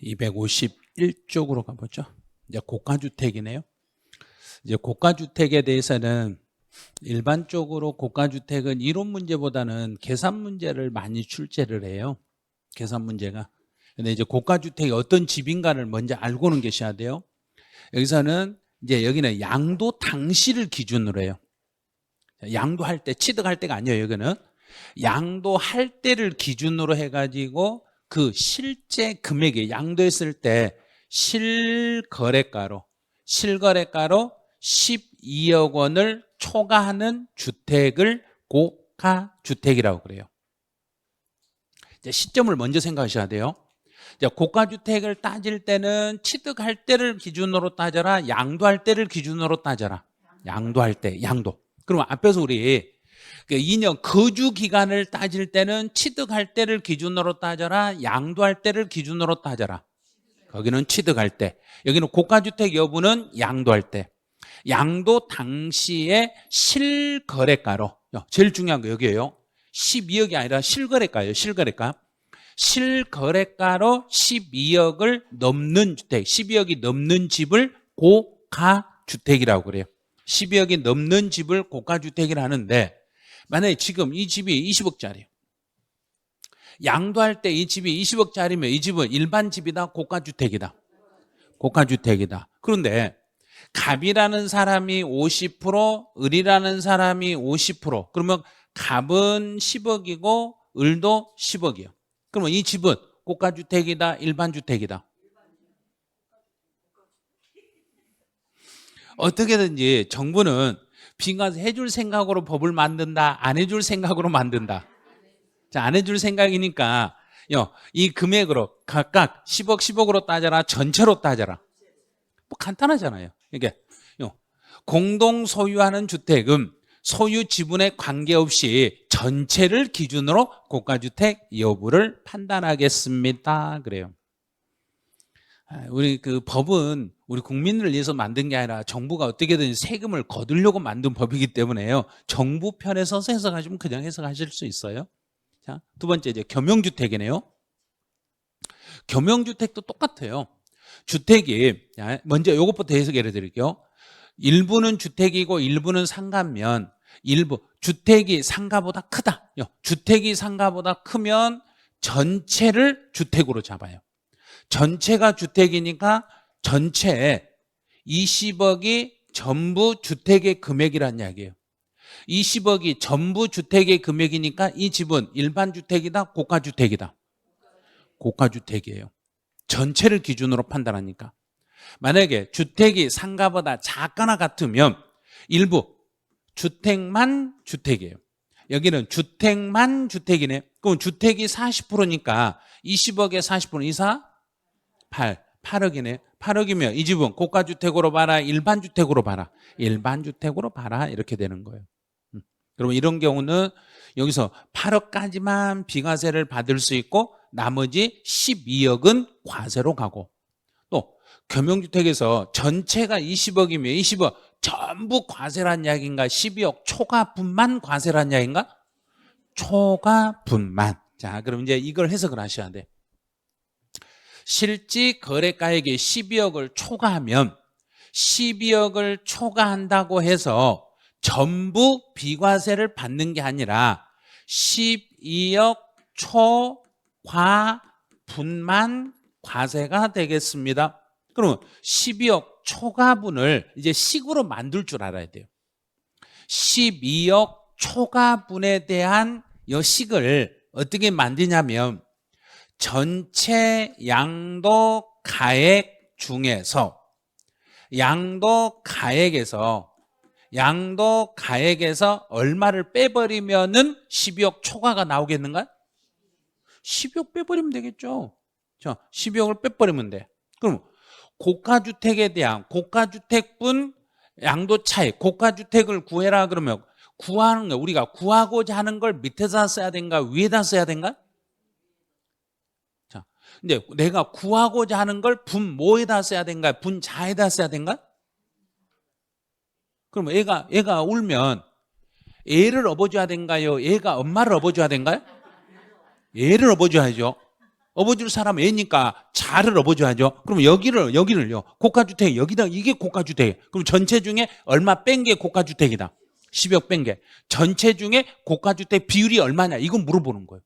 251쪽으로 가보죠. 이제 고가주택이네요. 이제 고가주택에 대해서는 일반적으로 고가주택은 이론 문제보다는 계산 문제를 많이 출제를 해요. 계산 문제가. 근데 이제 고가주택이 어떤 집인가를 먼저 알고는 계셔야 돼요. 여기서는 이제 여기는 양도 당시를 기준으로 해요. 양도할 때, 취득할 때가 아니에요. 여기는 양도할 때를 기준으로 해가지고 그 실제 금액이 양도했을 때 실거래가로 12억 원을 초과하는 주택을 고가주택이라고 그래요. 이제 시점을 먼저 생각하셔야 돼요. 이제 고가주택을 따질 때는 취득할 때를 기준으로 따져라, 양도할 때를 기준으로 따져라. 양도할 때, 양도. 그럼 앞에서 우리 2년 거주 기간을 따질 때는 취득할 때를 기준으로 따져라, 양도할 때를 기준으로 따져라. 거기는 취득할 때, 여기는 고가주택 여부는 양도할 때. 양도 당시에 실거래가로, 제일 중요한 거 여기에요. 12억이 아니라 실거래가예요. 실거래가. 실거래가로 12억을 넘는 주택, 12억이 넘는 집을 고가주택이라고 그래요. 12억이 넘는 집을 고가주택이라 하는데, 만약에 지금 이 집이 20억짜리예요. 양도할 때 이 집이 20억짜리면 이 집은 일반 집이다, 고가주택이다. 고가주택이다. 그런데 갑이라는 사람이 50%, 을이라는 사람이 50%. 그러면 갑은 10억이고 을도 10억이에요. 그러면 이 집은 고가주택이다, 일반주택이다. 어떻게든지 정부는 빈과세 해줄 생각으로 법을 만든다, 안 해줄 생각으로 만든다. 자, 안 해줄 생각이니까 이 금액으로 각각 10억, 10억으로 따져라, 전체로 따져라. 뭐 간단하잖아요. 이게 공동 소유하는 주택은 소유 지분에 관계없이 전체를 기준으로 고가주택 여부를 판단하겠습니다. 그래요. 우리 그 법은 우리 국민을 위해서 만든 게 아니라 정부가 어떻게든 세금을 거두려고 만든 법이기 때문에요. 정부 편에 서서 해석하시면 그냥 해석하실 수 있어요. 자, 두 번째 이제 겸용주택이네요. 겸용주택도 똑같아요. 주택이, 먼저 이것부터 해석해 드릴게요. 일부는 주택이고 일부는 상가면 일부 주택이 상가보다 크다. 주택이 상가보다 크면 전체를 주택으로 잡아요. 전체가 주택이니까 전체에 20억이 전부 주택의 금액이란 이야기예요. 20억이 전부 주택의 금액이니까 이 집은 일반 주택이다, 고가주택이다. 고가주택이에요. 전체를 기준으로 판단하니까. 만약에 주택이 상가보다 작거나 같으면 일부 주택만 주택이에요. 여기는 주택만 주택이네. 그럼 주택이 40%니까 20억에 40%는 8억이네. 8억이면 이 집은 고가주택으로 봐라, 일반주택으로 봐라. 일반주택으로 봐라, 이렇게 되는 거예요. 그러면 이런 경우는 여기서 8억까지만 비과세를 받을 수 있고 나머지 12억은 과세로 가고, 또 겸용주택에서 전체가 20억이면 20억 전부 과세란 이야기인가, 12억 초과분만 과세란 이야기인가? 초과분만. 자, 그럼 이제 이걸 해석을 하셔야 돼. 실지 거래가액이 12억을 초과하면 12억을 초과한다고 해서 전부 비과세를 받는 게 아니라 12억 초과분만 과세가 되겠습니다. 그러면 12억 초과분을 이제 식으로 만들 줄 알아야 돼요. 12억 초과분에 대한 이 식을 어떻게 만드냐면 전체 양도 가액 중에서 양도 가액에서 얼마를 빼버리면은 12억 초과가 나오겠는가? 12억 빼버리면 되겠죠. 자, 12억을 빼버리면 돼. 그럼 고가주택에 대한 고가주택분 양도 차익, 고가주택을 구해라 그러면 구하는 거, 우리가 구하고자 하는 걸 밑에다 써야 된가, 위에다 써야 된가? 자, 근데 내가 구하고자 하는 걸 분모에다 써야 된가, 분자에다 써야 된가? 그럼 애가 울면 애를 업어줘야 된가요? 애가 엄마를 업어줘야 된가요? 애를 업어줘야죠. 업어줄 사람 애니까 자를 업어줘야죠. 그럼 여기를요. 고가주택 여기다 이게 고가주택. 그럼 전체 중에 얼마 뺀 게 고가주택이다. 10억 뺀 게. 전체 중에 고가주택 비율이 얼마냐 이건 물어보는 거예요.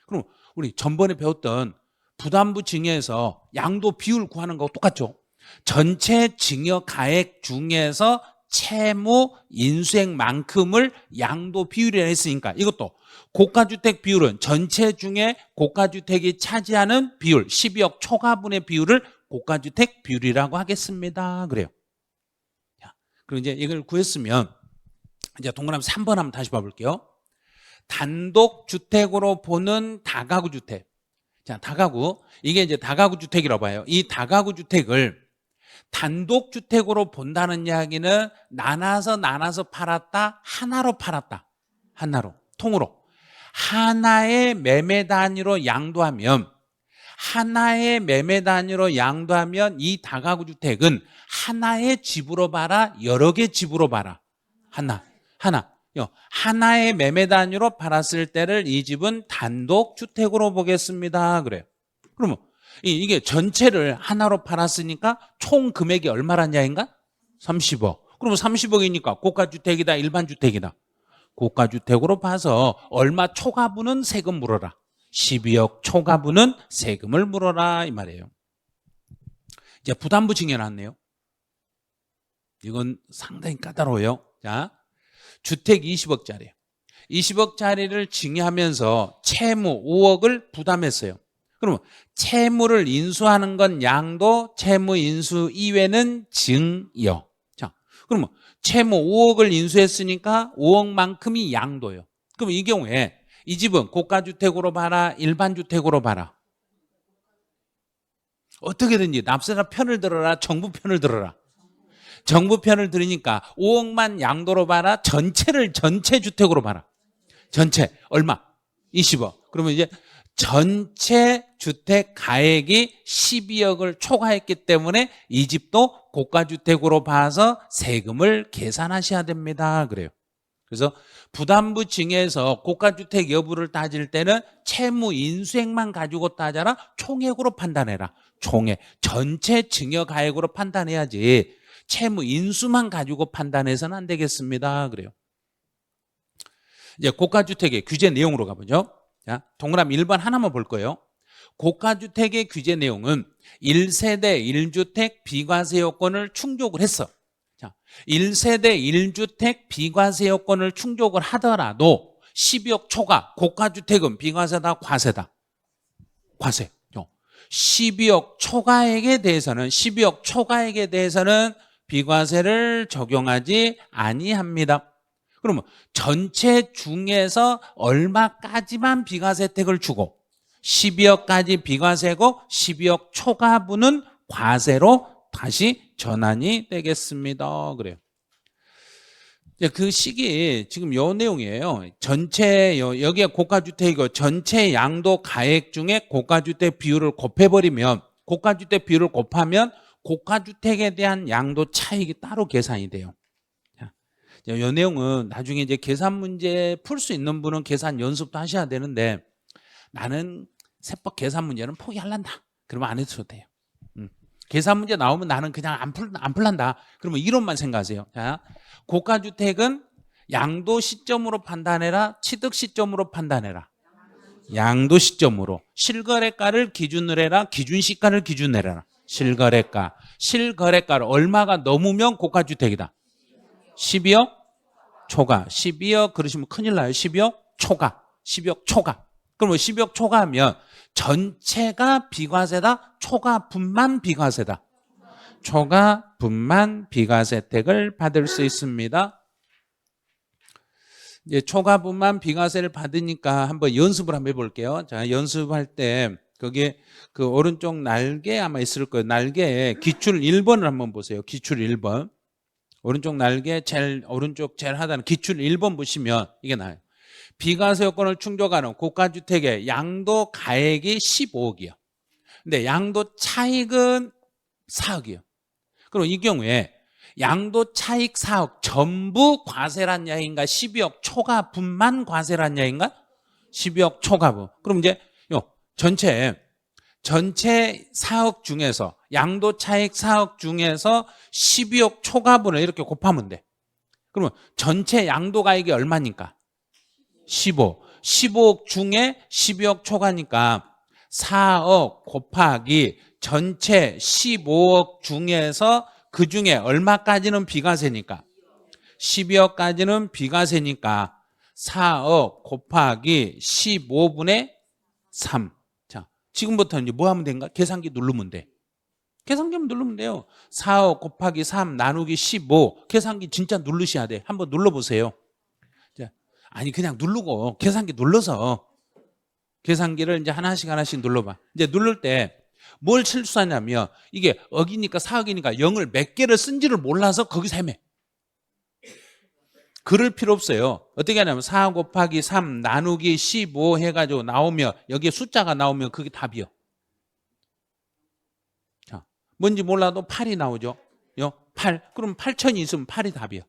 그럼 우리 전번에 배웠던 부담부 증여에서 양도 비율 구하는 거하고 똑같죠. 전체 증여 가액 중에서 채무 인수액만큼을 양도 비율이라 했으니까 이것도 고가주택 비율은 전체 중에 고가주택이 차지하는 비율 12억 초과분의 비율을 고가주택 비율이라고 하겠습니다. 그래요. 자, 그럼 이제 이걸 구했으면 이제 동그라미 3번 한번 다시 봐볼게요. 단독주택으로 보는 다가구 주택. 자, 다가구. 이게 이제 다가구 주택이라고 봐요. 이 다가구 주택을 단독주택으로 본다는 이야기는 나눠서 팔았다, 하나로 팔았다. 하나로, 통으로. 하나의 매매 단위로 양도하면 이 다가구 주택은 하나의 집으로 봐라, 여러 개 집으로 봐라. 하나의 매매 단위로 팔았을 때를 이 집은 단독주택으로 보겠습니다. 그래요. 그러면 이게 전체를 하나로 팔았으니까 총 금액이 얼마란 이야기인가? 30억. 그러면 30억이니까 고가주택이다, 일반주택이다. 고가주택으로 봐서 얼마 초과분은 세금 물어라. 12억 초과분은 세금을 물어라 이 말이에요. 이제 부담부 증여 나왔네요. 이건 상당히 까다로워요. 자, 주택 20억짜리. 20억짜리를 증여하면서 채무 5억을 부담했어요. 그러면 채무를 인수하는 건 양도, 채무 인수 이외는 증여. 자, 그러면 채무 5억을 인수했으니까 5억만큼이 양도예요. 그럼 이 경우에 이 집은 고가주택으로 봐라, 일반주택으로 봐라. 어떻게든지 납세자 편을 들어라, 정부 편을 들어라. 정부 편을 들으니까 5억만 양도로 봐라, 전체 주택으로 봐라. 전체 얼마? 20억. 그러면 이제 전체 주택 가액이 12억을 초과했기 때문에 이 집도 고가주택으로 봐서 세금을 계산하셔야 됩니다. 그래요. 그래서 부담부 증여에서 고가주택 여부를 따질 때는 채무 인수액만 가지고 따져라. 총액으로 판단해라. 총액. 전체 증여 가액으로 판단해야지 채무 인수만 가지고 판단해서는 안 되겠습니다. 그래요. 이제 고가주택의 규제 내용으로 가보죠. 자, 동그라미 1번 하나만 볼 거예요. 고가주택의 규제 내용은 1세대 1주택 비과세 요건을 충족을 했어. 자, 1세대 1주택 비과세 요건을 충족을 하더라도 12억 초과, 고가주택은 비과세다, 과세다? 과세. 12억 초과액에 대해서는 비과세를 적용하지 아니합니다. 그러면 전체 중에서 얼마까지만 비과세 혜택을 주고 12억까지 비과세고 12억 초과분은 과세로 다시 전환이 되겠습니다. 그래요. 그 시기 지금 요 내용이에요. 전체 여기에 고가주택이고 전체 양도 가액 중에 고가주택 비율을 곱해버리면 고가주택 비율을 곱하면 고가주택에 대한 양도 차익이 따로 계산이 돼요. 이 내용은 나중에 이제 계산 문제 풀 수 있는 분은 계산 연습도 하셔야 되는데 나는 세법 계산 문제는 포기할란다. 그러면 안 해도 돼요. 계산 문제 나오면 나는 그냥 안 풀란다. 그러면 이론만 생각하세요. 자, 고가주택은 양도 시점으로 판단해라, 취득 시점으로 판단해라. 양도 시점으로. 실거래가를 기준으로 해라, 기준시가를 기준으로 해라. 실거래가를 얼마가 넘으면 고가주택이다. 12억 초과. 12억 그러시면 큰일 나요. 12억 초과. 그럼 12억 초과하면 전체가 비과세다, 초과분만 비과세다. 초과분만 비과세 혜택을 받을 수 있습니다. 이제 초과분만 비과세를 받으니까 한번 연습을 한번 해볼게요. 자, 연습할 때 거기에 그 오른쪽 날개 아마 있을 거예요. 날개에 기출 1번을 한번 보세요. 기출 1번. 오른쪽 날개 오른쪽 제일 하단에 기출 1번 보시면 이게 나와요. 비과세 요건을 충족하는 고가주택의 양도 가액이 15억이요. 근데 양도 차익은 4억이요. 그럼 이 경우에 양도 차익 4억 전부 과세란 이야기인가? 12억 초과분만 과세란 이야기인가? 12억 초과분. 그럼 이제 전체 전체 4억 중에서 양도 차익 4억 중에서 12억 초과분을 이렇게 곱하면 돼. 그러면 전체 양도가액이 얼마니까? 15. 15억 중에 12억 초과니까 4억 곱하기 전체 15억 중에서 그 중에 얼마까지는 비과세니까? 12억까지는 비과세니까 4억 곱하기 15분의 3. 자, 지금부터 이제 뭐 하면 된가? 계산기 누르면 돼. 계산기 누르면 돼요. 4억 곱하기 3 나누기 15. 계산기 진짜 누르셔야 돼. 한번 눌러보세요. 자, 아니 그냥 누르고 계산기 눌러서 계산기를 이제 하나씩 눌러봐. 이제 누를 때 뭘 실수하냐면 이게 억이니까 4억이니까 0을 몇 개를 쓴지를 몰라서 거기서 헤매. 그럴 필요 없어요. 어떻게 하냐면 4 곱하기 3 나누기 15 해가지고 나오면 여기에 숫자가 나오면 그게 답이요. 자, 뭔지 몰라도 8이 나오죠. 8. 그럼 8천이 있으면 8이 답이요.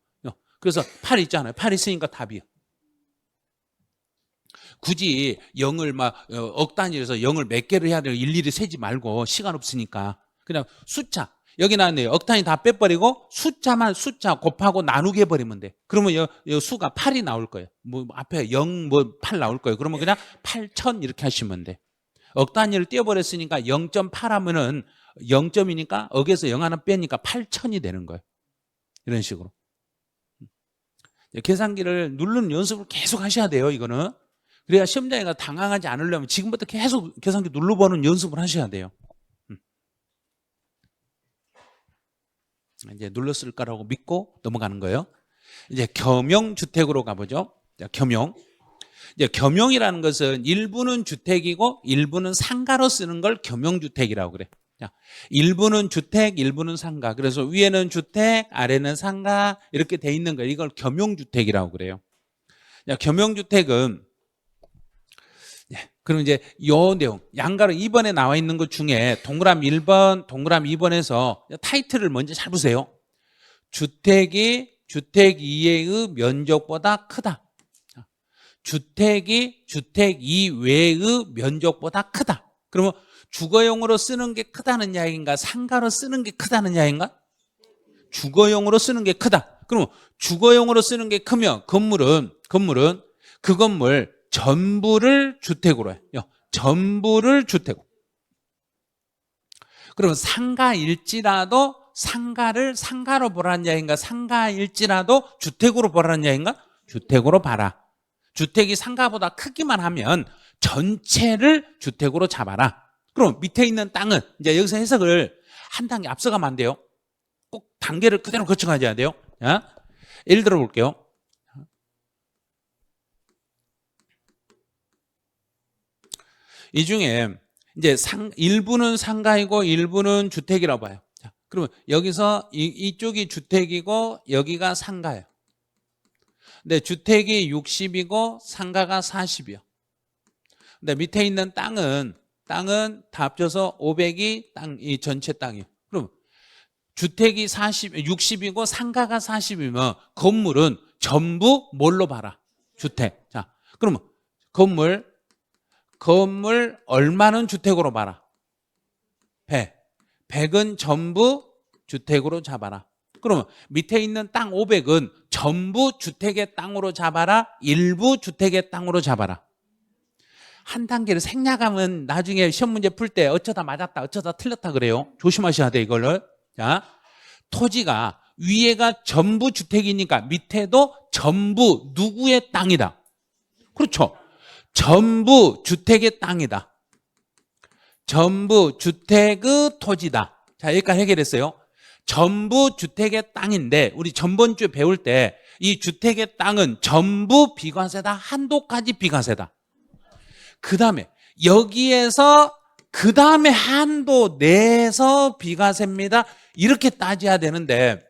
그래서 8 있잖아요. 8 있으니까 답이요. 굳이 0을 억 단위에서 0을 몇 개를 해야 되는 일일이 세지 말고 시간 없으니까 그냥 숫자. 여기 나왔네요. 억 단위 다 빼버리고 숫자 곱하고 나누기 해버리면 돼. 그러면 여 수가 8이 나올 거예요. 뭐 앞에 0 8 나올 거예요. 그러면 그냥 8천 이렇게 하시면 돼. 억 단위를 띄워버렸으니까 0.8 하면은 0점이니까 억에서 0 하나 빼니까 8천이 되는 거예요. 이런 식으로. 계산기를 누르는 연습을 계속 하셔야 돼요. 이거는. 그래야 시험장애가 당황하지 않으려면 지금부터 계속 계산기 눌러보는 연습을 하셔야 돼요. 이제 눌렀을 거라고 믿고 넘어가는 거예요. 이제 겸용주택으로 가보죠. 자, 겸용. 이제 겸용이라는 것은 일부는 주택이고 일부는 상가로 쓰는 걸 겸용주택이라고 그래. 자, 일부는 주택, 일부는 상가. 그래서 위에는 주택, 아래는 상가 이렇게 돼 있는 거 이걸 겸용주택이라고 그래요. 자, 겸용주택은 그럼 이제 요 내용 양가로 2번에 나와 있는 것 중에 동그라미 1번, 동그라미 2번에서 타이틀을 먼저 잘 보세요. 주택이 주택 이외의 면적보다 크다. 주택이 주택 이외의 면적보다 크다. 그러면 주거용으로 쓰는 게 크다는 이야기인가? 상가로 쓰는 게 크다는 이야기인가? 주거용으로 쓰는 게 크다. 그러면 주거용으로 쓰는 게 크면 건물은 그 건물 전부를 주택으로 해요. 전부를 주택으로. 그러면 상가일지라도 상가를 상가로 보라는 이야기인가? 상가일지라도 주택으로 보라는 이야기인가? 주택으로 봐라. 주택이 상가보다 크기만 하면 전체를 주택으로 잡아라. 그럼 밑에 있는 땅은 이제 여기서 해석을 한 단계 앞서가면 안 돼요. 꼭 단계를 그대로 거쳐가야 돼요. 자, 예를 들어 볼게요. 이 중에 이제 일부는 상가이고 일부는 주택이라고 봐요. 자, 그러면 여기서 이쪽이 주택이고 여기가 상가예요. 근데 주택이 60이고 상가가 40이요. 근데 밑에 있는 땅은 다 합쳐서 500이 이 전체 땅이에요. 그럼 주택이 60이고 상가가 40이면 건물은 전부 뭘로 봐라? 주택. 자, 그러면 건물 얼마는 주택으로 봐라? 100. 100은 전부 주택으로 잡아라. 그러면 밑에 있는 땅 500은 전부 주택의 땅으로 잡아라? 일부 주택의 땅으로 잡아라? 한 단계를 생략하면 나중에 시험 문제 풀 때 어쩌다 맞았다 어쩌다 틀렸다 그래요. 조심하셔야 돼 이거를. 자, 토지가 위에가 전부 주택이니까 밑에도 전부 누구의 땅이다? 그렇죠. 전부 주택의 땅이다. 전부 주택의 토지다. 자, 여기까지 해결했어요. 전부 주택의 땅인데 우리 전번주에 배울 때 이 주택의 땅은 전부 비과세다. 한도까지 비과세다. 그 다음에 여기에서 그 다음에 한도 내에서 비과세입니다. 이렇게 따져야 되는데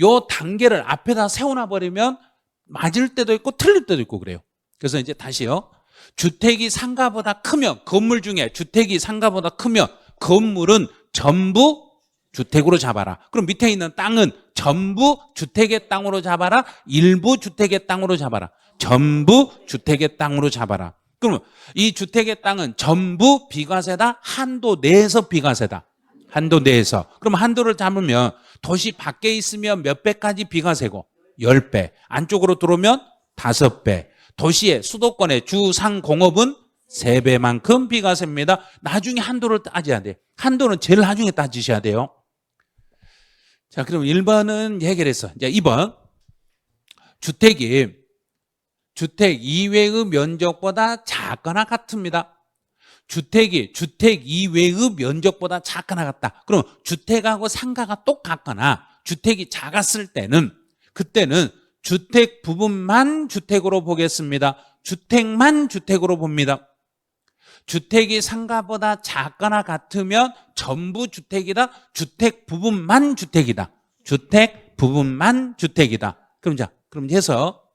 요 단계를 앞에다 세워놔 버리면 맞을 때도 있고 틀릴 때도 있고 그래요. 그래서 이제 다시요. 주택이 상가보다 크면 건물 중에 주택이 상가보다 크면 건물은 전부 주택으로 잡아라. 그럼 밑에 있는 땅은 전부 주택의 땅으로 잡아라. 일부 주택의 땅으로 잡아라. 전부 주택의 땅으로 잡아라. 그러면 이 주택의 땅은 전부 비과세다, 한도 내에서 비과세다. 한도 내에서. 그럼 한도를 잡으면 도시 밖에 있으면 몇 배까지 비과세고? 10배. 안쪽으로 들어오면 5배. 도시의 수도권의 주상공업은 3배만큼 비과세입니다. 나중에 한도를 따져야 돼. 한도는 제일 나중에 따지셔야 돼요. 자, 그럼 1번은 해결했어. 이제 2번. 주택이 주택 이외의 면적보다 작거나 같습니다. 주택이 주택 이외의 면적보다 작거나 같다. 그럼 주택하고 상가가 똑같거나 주택이 작았을 때는 그때는 주택 부분만 주택으로 보겠습니다. 주택만 주택으로 봅니다. 주택이 상가보다 작거나 같으면 전부 주택이다. 주택 부분만 주택이다. 주택 부분만 주택이다. 그럼 해서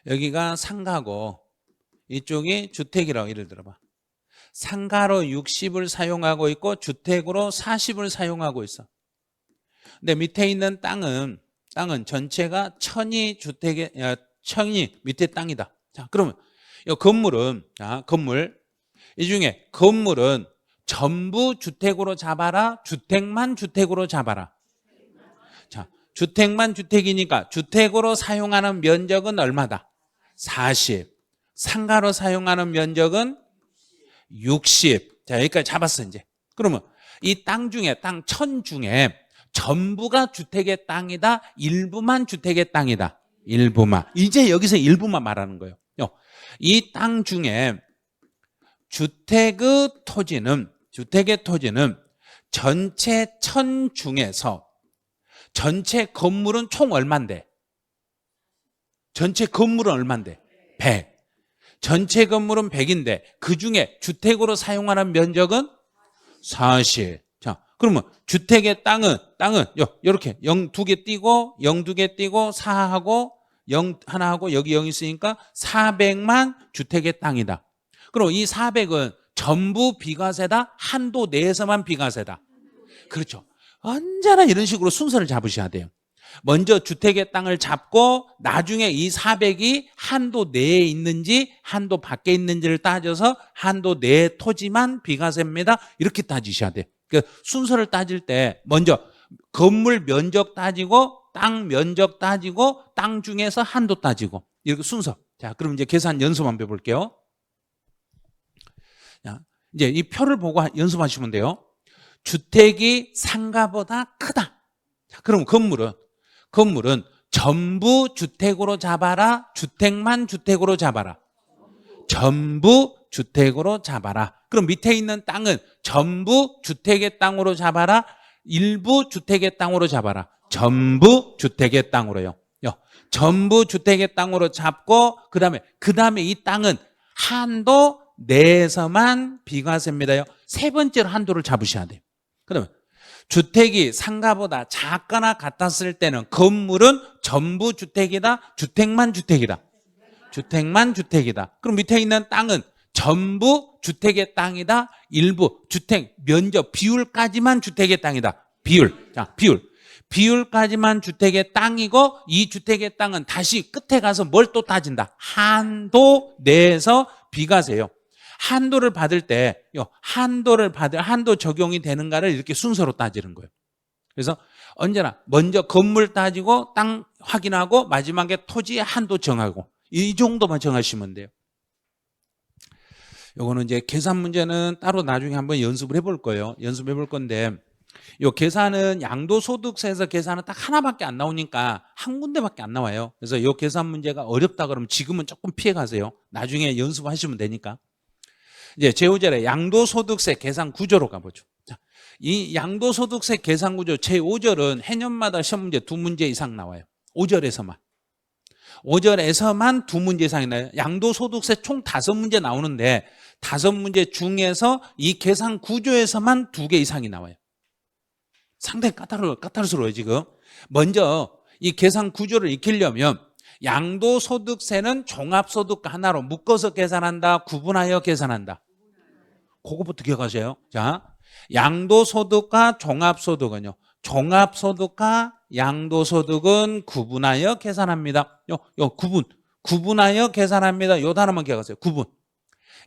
여기가 상가고 이쪽이 주택이라고 예를 들어봐. 상가로 60을 사용하고 있고 주택으로 40을 사용하고 있어. 근데 밑에 있는 땅은 전체가 천이 밑에 땅이다. 자, 그러면 이 건물은 이 중에 건물은 전부 주택으로 잡아라, 주택만 주택으로 잡아라. 자, 주택만 주택이니까 주택으로 사용하는 면적은 얼마다? 40. 상가로 사용하는 면적은 60. 자, 여기까지 잡았어, 이제. 그러면 이 땅 중에, 땅 천 중에 전부가 주택의 땅이다, 일부만 주택의 땅이다. 일부만. 이제 여기서 일부만 말하는 거예요. 이 땅 중에 주택의 토지는 전체 천 중에서 전체 건물은 총 얼만데? 전체 건물은 얼만데? 100. 전체 건물은 100인데 그 중에 주택으로 사용하는 면적은 40. 자, 그러면 주택의 땅은 이렇게 0 2개 띄고 0 2개 띄고 4하고 0 하나 하고 여기 0 있으니까 400만 주택의 땅이다. 그럼 이 400은 전부 비과세다, 한도 내에서만 비과세다. 그렇죠. 언제나 이런 식으로 순서를 잡으셔야 돼요. 먼저 주택의 땅을 잡고 나중에 이 400이 한도 내에 있는지 한도 밖에 있는지를 따져서 한도 내의 토지만 비과세입니다. 이렇게 따지셔야 돼요. 그러니까 순서를 따질 때 먼저 건물 면적 따지고 땅 면적 따지고 땅 중에서 한도 따지고 이렇게 순서. 자, 그럼 이제 계산 연습 한번 해볼게요. 자, 이제 이 표를 보고 연습하시면 돼요. 주택이 상가보다 크다. 자, 그럼 건물은 전부 주택으로 잡아라, 주택만 주택으로 잡아라. 전부 주택으로 잡아라. 그럼 밑에 있는 땅은 전부 주택의 땅으로 잡아라, 일부 주택의 땅으로 잡아라. 전부 주택의 땅으로요. 전부 주택의 땅으로 잡고 그다음에 이 땅은 한도 내에서만 비과세입니다요. 세 번째로 한도를 잡으셔야 돼요. 그러면 주택이 상가보다 작거나 같았을 때는 건물은 전부 주택이다, 주택만 주택이다. 주택만 주택이다. 그럼 밑에 있는 땅은 전부 주택의 땅이다, 일부 주택 면적 비율까지만 주택의 땅이다. 비율. 자, 비율까지만 주택의 땅이고 이 주택의 땅은 다시 끝에 가서 뭘 또 따진다. 한도 내에서 비과세요. 한도를 받을 때 한도 적용이 되는가를 이렇게 순서로 따지는 거예요. 그래서 언제나 먼저 건물 따지고 땅 확인하고 마지막에 토지의 한도 정하고 이 정도만 정하시면 돼요. 요거는 이제 계산 문제는 따로 나중에 한번 연습을 해볼 거예요. 연습해 볼 건데 요 계산은 양도소득세에서 계산은 딱 하나밖에 안 나오니까 한 군데밖에 안 나와요. 그래서 요 계산 문제가 어렵다 그러면 지금은 조금 피해 가세요. 나중에 연습하시면 되니까. 이제 제5절에 양도소득세 계산 구조로 가보죠. 자, 이 양도소득세 계산 구조 제5절은 해년마다 시험 문제 2문제 이상 나와요. 5절에서만 2문제 이상이 나요. 양도소득세 총 5문제 나오는데 5문제 중에서 이 계산 구조에서만 2개 이상이 나와요. 상당히 까다로워요 지금. 먼저 이 계산 구조를 익히려면 양도소득세는 종합소득과 하나로 묶어서 계산한다, 구분하여 계산한다. 그거부터 기억하세요. 자, 양도소득과 종합소득은요. 종합소득과 양도소득은 구분하여 계산합니다. 구분하여 계산합니다. 요 단어만 기억하세요. 구분.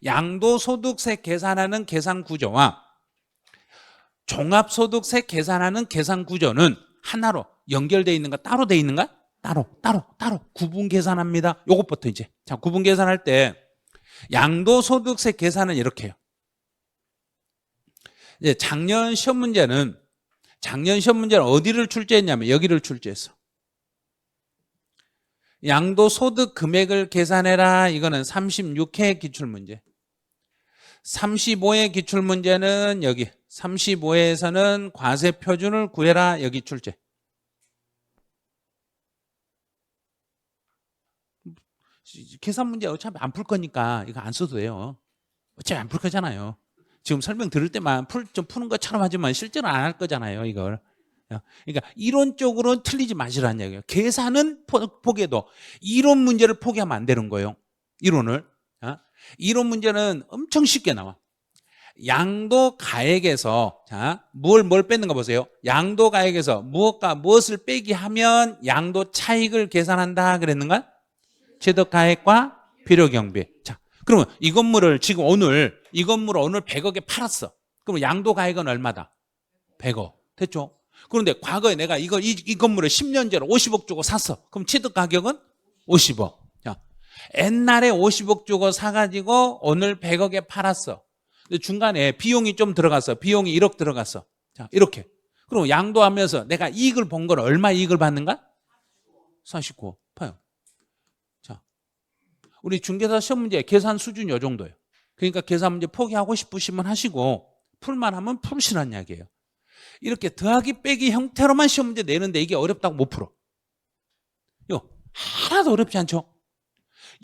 양도소득세 계산하는 계산 구조와 종합소득세 계산하는 계산 구조는 하나로 연결되어 있는가 따로 되어 있는가? 따로 구분 계산합니다. 요것부터 이제. 자, 구분 계산할 때 양도소득세 계산은 이렇게 해요. 이제 작년 시험 문제는 어디를 출제했냐면 여기를 출제했어. 양도소득 금액을 계산해라. 이거는 36회 기출문제. 35회 기출문제는 여기 35회에서는 과세표준을 구해라. 여기 출제. 계산 문제 어차피 안 풀 거니까 이거 안 써도 돼요. 어차피 안 풀 거잖아요. 지금 설명 들을 때만 좀 푸는 것처럼 하지만 실제로는 안 할 거잖아요, 이걸. 그러니까 이론적으로는 틀리지 마시라는 얘기예요. 계산은 포기해도 이론 문제를 포기하면 안 되는 거예요. 이론을. 이론 문제는 엄청 쉽게 나와. 양도 가액에서 뭘 뺏는 거 보세요. 양도 가액에서 무엇과 무엇을 빼기 하면 양도 차익을 계산한다 그랬는가? 취득 가액과 필요 경비. 자, 그러면 이 건물을 지금 오늘 100억에 팔았어. 그럼 양도 가액은 얼마다? 100억. 됐죠? 그런데 과거에 내가 이 건물을 10년 전에 50억 주고 샀어. 그럼 취득 가격은 50억. 자, 옛날에 50억 주고 사가지고 오늘 100억에 팔았어. 근데 중간에 비용이 좀 들어갔어. 비용이 1억 들어갔어. 자, 이렇게. 그럼 양도하면서 내가 이익을 본 건 얼마 이익을 받는가? 49. 봐요. 자, 우리 중개사 시험 문제 계산 수준이 이 정도예요. 그러니까 계산 문제 포기하고 싶으시면 하시고 풀만 하면 풀으시라는 이야기예요. 이렇게 더하기 빼기 형태로만 시험 문제 내는데 이게 어렵다고 못 풀어. 하나도 어렵지 않죠?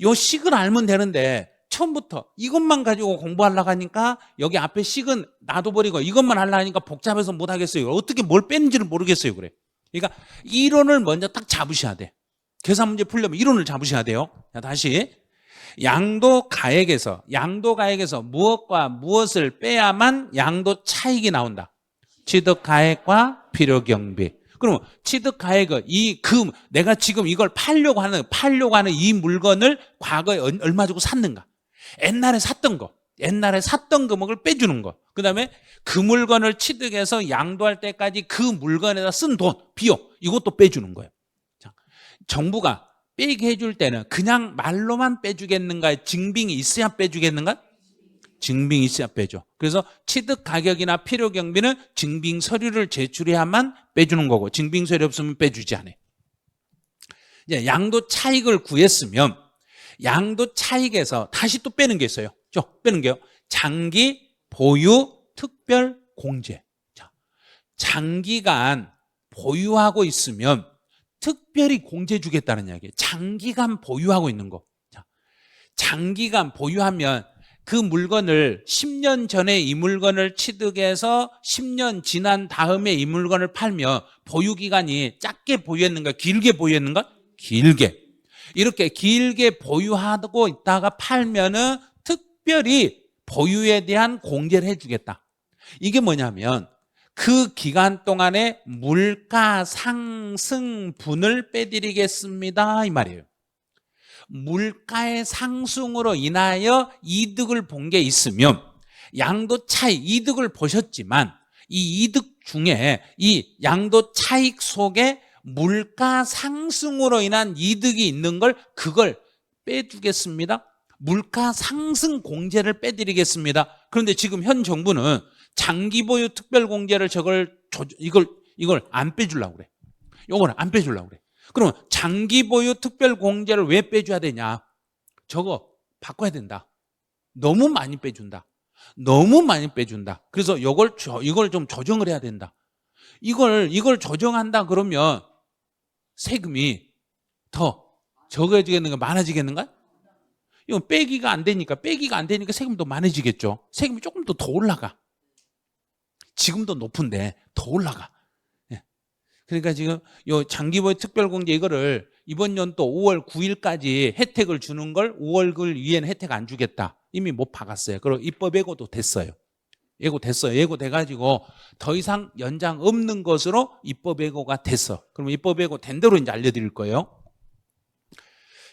요 식을 알면 되는데 처음부터 이것만 가지고 공부하려고 하니까 여기 앞에 식은 놔둬버리고 이것만 하려고 하니까 복잡해서 못 하겠어요. 어떻게 뭘 빼는지를 모르겠어요. 그래. 그러니까 이론을 먼저 딱 잡으셔야 돼. 계산 문제 풀려면 이론을 잡으셔야 돼요. 자, 다시. 양도 가액에서 무엇과 무엇을 빼야만 양도 차익이 나온다. 취득 가액과 필요 경비. 그러면 취득 가액은 내가 지금 이걸 팔려고 하는 이 물건을 과거에 얼마 주고 샀는가? 옛날에 샀던 금액을 빼주는 거. 그다음에 그 물건을 취득해서 양도할 때까지 그 물건에다 쓴 돈, 비용 이것도 빼주는 거예요. 자, 정부가 빼게 해줄 때는 그냥 말로만 빼주겠는가? 증빙이 있어야 빼주겠는가? 증빙이 있어야 빼줘. 그래서 취득 가격이나 필요 경비는 증빙 서류를 제출해야만 빼주는 거고 증빙 서류 없으면 빼주지 않아요. 이제 양도 차익을 구했으면 양도 차익에서 다시 또 빼는 게 있어요. 빼는 게요. 장기 보유 특별 공제. 자, 장기간 보유하고 있으면 특별히 공제 주겠다는 이야기예요. 장기간 보유하고 있는 거. 자, 장기간 보유하면 그 물건을 10년 전에 이 물건을 취득해서 10년 지난 다음에 이 물건을 팔면 보유기간이 작게 보유했는가 길게 보유했는가? 길게. 이렇게 길게 보유하고 있다가 팔면은 특별히 보유에 대한 공제를 해주겠다. 이게 뭐냐면 그 기간 동안에 물가 상승분을 빼드리겠습니다 이 말이에요. 물가의 상승으로 인하여 이득을 본 게 있으면 양도 차익 이득을 보셨지만 이 이득 중에 이 양도 차익 속에 물가 상승으로 인한 이득이 있는 걸 그걸 빼주겠습니다. 물가 상승 공제를 빼드리겠습니다. 그런데 지금 현 정부는 장기 보유 특별 공제를 이걸 안 빼주려고 그래. 이걸 안 빼주려고 그래. 그러면 장기 보유 특별 공제를 왜 빼줘야 되냐? 저거 바꿔야 된다. 너무 많이 빼준다. 그래서 이걸 좀 조정을 해야 된다. 이걸 조정한다 그러면 세금이 더 적어지겠는가 많아지겠는가? 이건 빼기가 안 되니까 세금도 많아지겠죠. 세금이 조금 더 올라가. 지금도 높은데 더 올라가. 그러니까 지금 요 장기보유 특별공제 이거를 이번 연도 5월 9일까지 혜택을 주는 걸 5월 9일 이후에는 혜택 안 주겠다. 이미 못 박았어요. 그리고 입법 예고도 됐어요. 예고됐어요. 예고돼가지고 더 이상 연장 없는 것으로 입법 예고가 됐어. 그러면 입법 예고 된 대로 이제 알려드릴 거예요.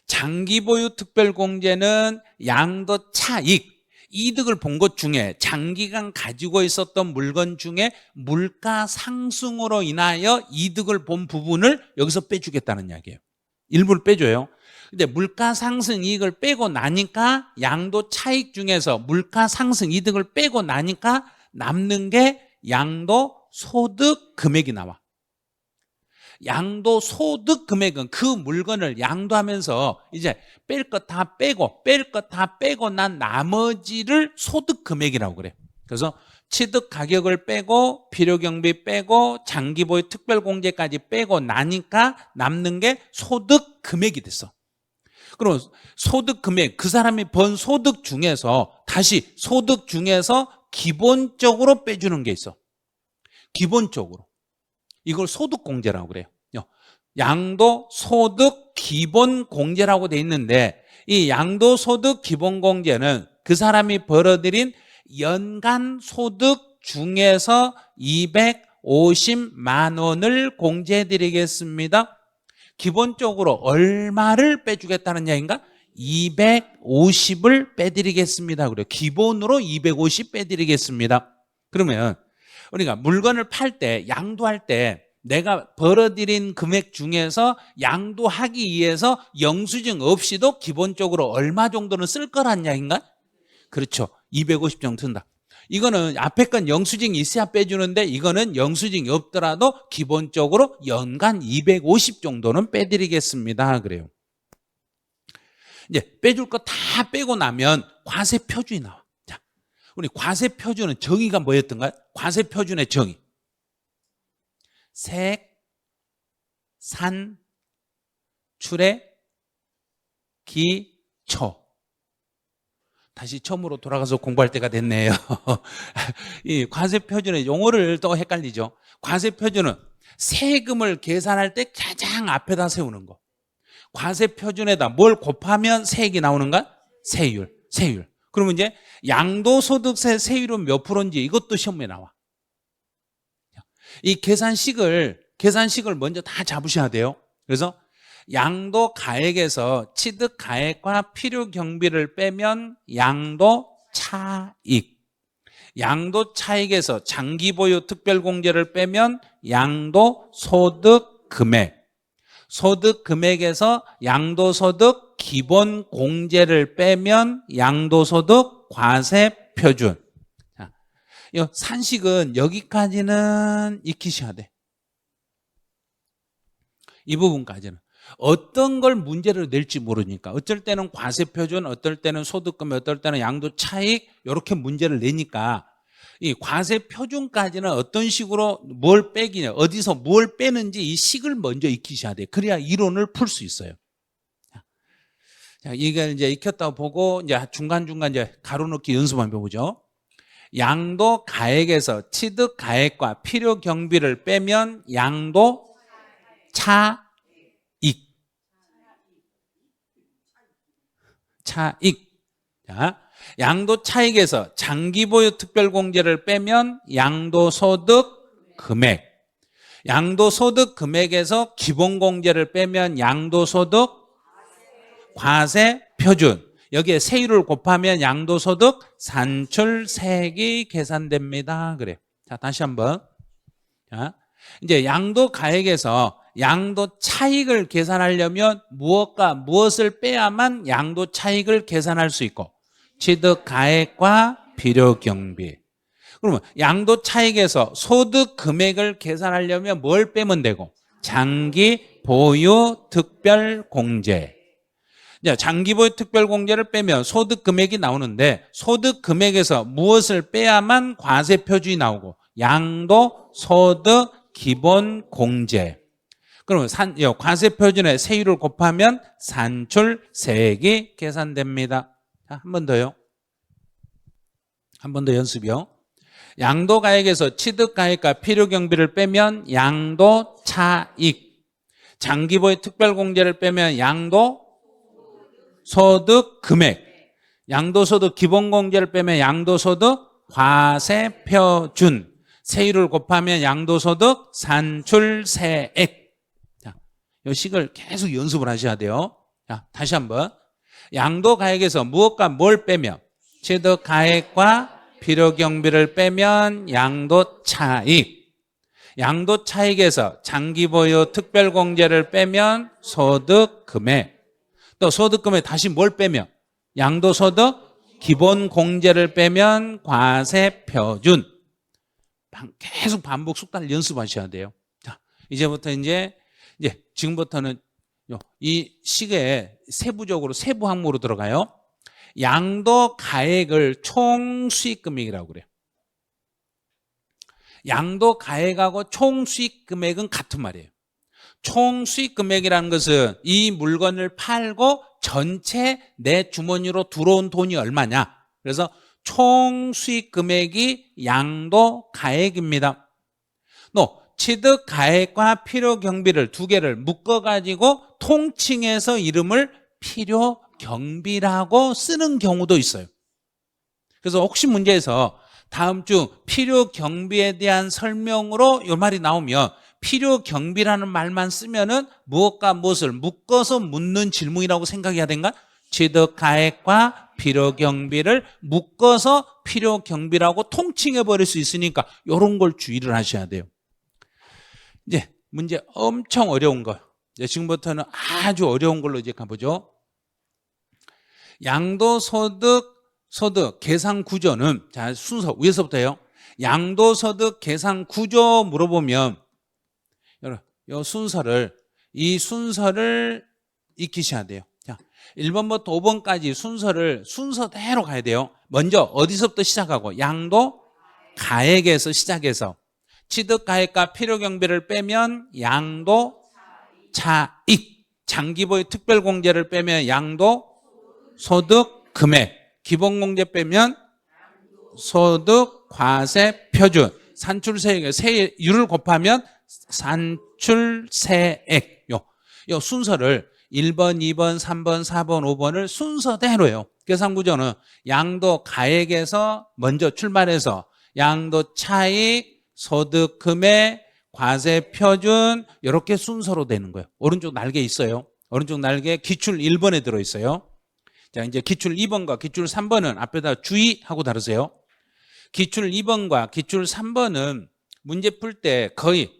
장기 보유 특별공제는 양도 차익, 이득을 본 것 중에 장기간 가지고 있었던 물건 중에 물가 상승으로 인하여 이득을 본 부분을 여기서 빼주겠다는 이야기예요. 일부를 빼줘요. 근데 물가 상승 이익을 빼고 나니까 양도 차익 중에서 물가 상승 이득을 빼고 나니까 남는 게 양도 소득 금액이 나와. 양도 소득 금액은 그 물건을 양도하면서 이제 뺄 것 다 빼고 난 나머지를 소득 금액이라고 그래. 그래서 취득 가격을 빼고 필요 경비 빼고 장기 보유 특별 공제까지 빼고 나니까 남는 게 소득 금액이 됐어. 그럼 소득 금액, 그 사람이 번 소득 중에서 다시 소득 중에서 기본적으로 빼주는 게 있어. 기본적으로. 이걸 소득공제라고 그래요. 양도소득 기본공제라고 돼 있는데 이 양도소득 기본공제는 그 사람이 벌어들인 연간 소득 중에서 250만 원을 공제해드리겠습니다. 기본적으로 얼마를 빼주겠다는 얘기인가? 250을 빼드리겠습니다. 그래요. 기본으로 250 빼드리겠습니다. 그러면 우리가 물건을 팔 때, 양도할 때 내가 벌어들인 금액 중에서 양도하기 위해서 영수증 없이도 기본적으로 얼마 정도는 쓸 거란 이야기인가? 그렇죠. 250 정도 든다. 이거는 앞에 건 영수증이 있어야 빼주는데 이거는 영수증이 없더라도 기본적으로 연간 250 정도는 빼드리겠습니다. 그래요. 이제 빼줄 거 다 빼고 나면 과세 표준이 나와. 자, 우리 과세 표준은 정의가 뭐였던가요? 과세 표준의 정의. 색, 산, 출액, 기, 초. 다시 처음으로 돌아가서 공부할 때가 됐네요. 이 과세 표준의 용어를 또 헷갈리죠. 과세 표준은 세금을 계산할 때 가장 앞에다 세우는 거. 과세 표준에다 뭘 곱하면 세액이 나오는가? 세율. 그러면 이제 양도소득세 세율은 몇 프로인지 이것도 시험에 나와. 이 계산식을 먼저 다 잡으셔야 돼요. 그래서 양도 가액에서 취득 가액과 필요 경비를 빼면 양도 차익. 양도 차익에서 장기 보유 특별 공제를 빼면 양도 소득 금액. 소득 금액에서 양도 소득 기본 공제를 빼면 양도 소득 과세 표준. 자, 이 산식은 여기까지는 익히셔야 돼. 이 부분까지는. 어떤 걸 문제를 낼지 모르니까 어쩔 때는 과세 표준, 어떨 때는 소득금액, 어떨 때는 양도 차익 이렇게 문제를 내니까 이 과세 표준까지는 어떤 식으로 뭘 빼기냐, 어디서 뭘 빼는지 이 식을 먼저 익히셔야 돼. 그래야 이론을 풀 수 있어요. 자, 이걸 이제 익혔다고 보고 이제 중간중간 이제 가로넣기 연습 한번 해보죠. 양도 가액에서 취득 가액과 필요 경비를 빼면 양도 차익. 자, 양도 차익에서 장기 보유 특별 공제를 빼면 양도 소득 금액. 양도 소득 금액에서 기본 공제를 빼면 양도 소득 과세 표준. 여기에 세율을 곱하면 양도 소득 산출세액이 계산됩니다. 그래. 자, 다시 한번. 자, 이제 양도 가액에서 양도 차익을 계산하려면 무엇과 무엇을 빼야만 양도 차익을 계산할 수 있고 취득 가액과 필요 경비. 그러면 양도 차익에서 소득 금액을 계산하려면 뭘 빼면 되고? 장기 보유 특별 공제. 장기 보유 특별 공제를 빼면 소득 금액이 나오는데 소득 금액에서 무엇을 빼야만 과세 표준이 나오고? 양도 소득 기본 공제. 그러면 과세 표준에 세율을 곱하면 산출세액이 계산됩니다. 자, 한 번 더요. 한 번 더 연습이요. 양도 가액에서 취득 가액과 필요 경비를 빼면 양도 차익. 장기 보유 특별 공제를 빼면 양도 소득 금액. 양도 소득 기본 공제를 빼면 양도 소득 과세표준. 세율을 곱하면 양도소득, 산출세액. 자, 이 식을 계속 연습을 하셔야 돼요. 자, 다시 한번. 양도가액에서 무엇과 뭘 빼면? 취득가액과 필요경비를 빼면 양도차익. 양도차익에서 장기보유 특별공제를 빼면 소득금액. 또 소득금액 다시 뭘 빼면? 양도소득 기본공제를 빼면 과세표준. 계속 반복 숙달 연습하셔야 돼요. 자, 이제부터 이제 지금부터는 이 식에 세부적으로 세부 항목으로 들어가요. 양도가액을 총수익금액이라고 그래요. 양도가액하고 총수익금액은 같은 말이에요. 총수익금액이라는 것은 이 물건을 팔고 전체 내 주머니로 들어온 돈이 얼마냐. 그래서 총수익금액이 양도가액입니다. 취득가액과 필요경비를 두 개를 묶어가지고 통칭해서 이름을 필요경비라고 쓰는 경우도 있어요. 그래서 혹시 문제에서 다음 주 필요경비에 대한 설명으로 이 말이 나오면 필요경비라는 말만 쓰면은 무엇과 무엇을 묶어서 묻는 질문이라고 생각해야 된가? 취득가액과 필요경비를 묶어서 필요경비라고 통칭해 버릴 수 있으니까 이런 걸 주의를 하셔야 돼요. 이제 문제 엄청 어려운 거. 이제 지금부터는 아주 어려운 걸로 이제 가보죠. 양도소득 계산 구조는, 자, 순서 위에서부터요. 양도소득 계산 구조 물어보면 이 순서를 익히셔야 돼요. 자, 1번부터 5번까지 순서대로 가야 돼요. 먼저 어디서부터 시작하고? 양도가액에서 시작해서 취득가액과 필요경비를 빼면 양도차익, 장기보유 특별공제를 빼면 양도소득금액, 기본공제 빼면 소득과세표준, 산출세액, 세율을 곱하면 산출세액. 요 순서를 1번, 2번, 3번, 4번, 5번을 순서대로요. 계산구조는 양도가액에서 먼저 출발해서 양도차익, 소득금액, 과세표준 이렇게 순서로 되는 거예요. 오른쪽 날개 있어요. 오른쪽 날개 기출 1번에 들어있어요. 자, 이제 기출 2번과 기출 3번은 앞에다 주의하고 다루세요. 기출 2번과 기출 3번은 문제 풀 때 거의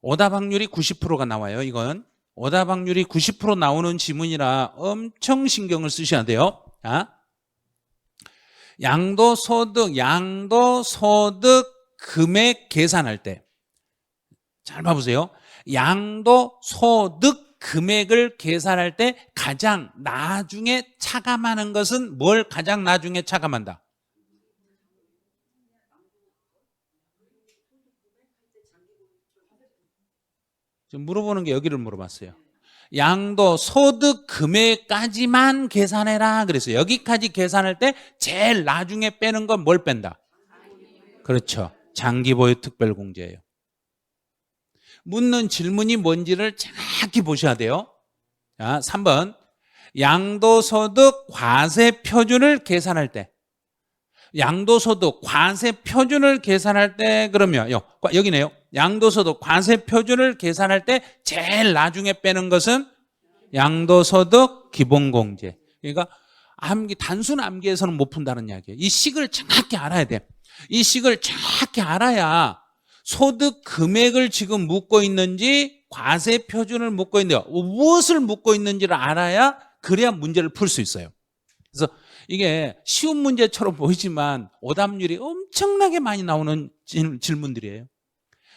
오답 확률이 90%가 나와요. 이건 오답 확률이 90% 나오는 지문이라 엄청 신경을 쓰셔야 돼요. 자, 양도소득 금액 계산할 때 잘 봐보세요. 양도소득 금액을 계산할 때 가장 나중에 차감하는 것은 뭘 가장 나중에 차감한다? 지금 물어보는 게 여기를 물어봤어요. 양도소득 금액까지만 계산해라 그랬어요. 여기까지 계산할 때 제일 나중에 빼는 건 뭘 뺀다? 그렇죠. 장기보유 특별공제예요. 묻는 질문이 뭔지를 정확히 보셔야 돼요. 자, 3번. 양도소득 과세표준을 계산할 때, 양도소득 과세표준을 계산할 때 그러면 여기네요. 양도소득 과세표준을 계산할 때 제일 나중에 빼는 것은 양도소득 기본공제. 그러니까 단순 암기해서는 못 푼다는 이야기예요. 이 식을 정확히 알아야 돼. 이 식을 정확히 알아야 소득 금액을 지금 묻고 있는지 과세 표준을 묻고 있는데 무엇을 묻고 있는지를 알아야 그래야 문제를 풀 수 있어요. 그래서 이게 쉬운 문제처럼 보이지만 오답률이 엄청나게 많이 나오는 질문들이에요.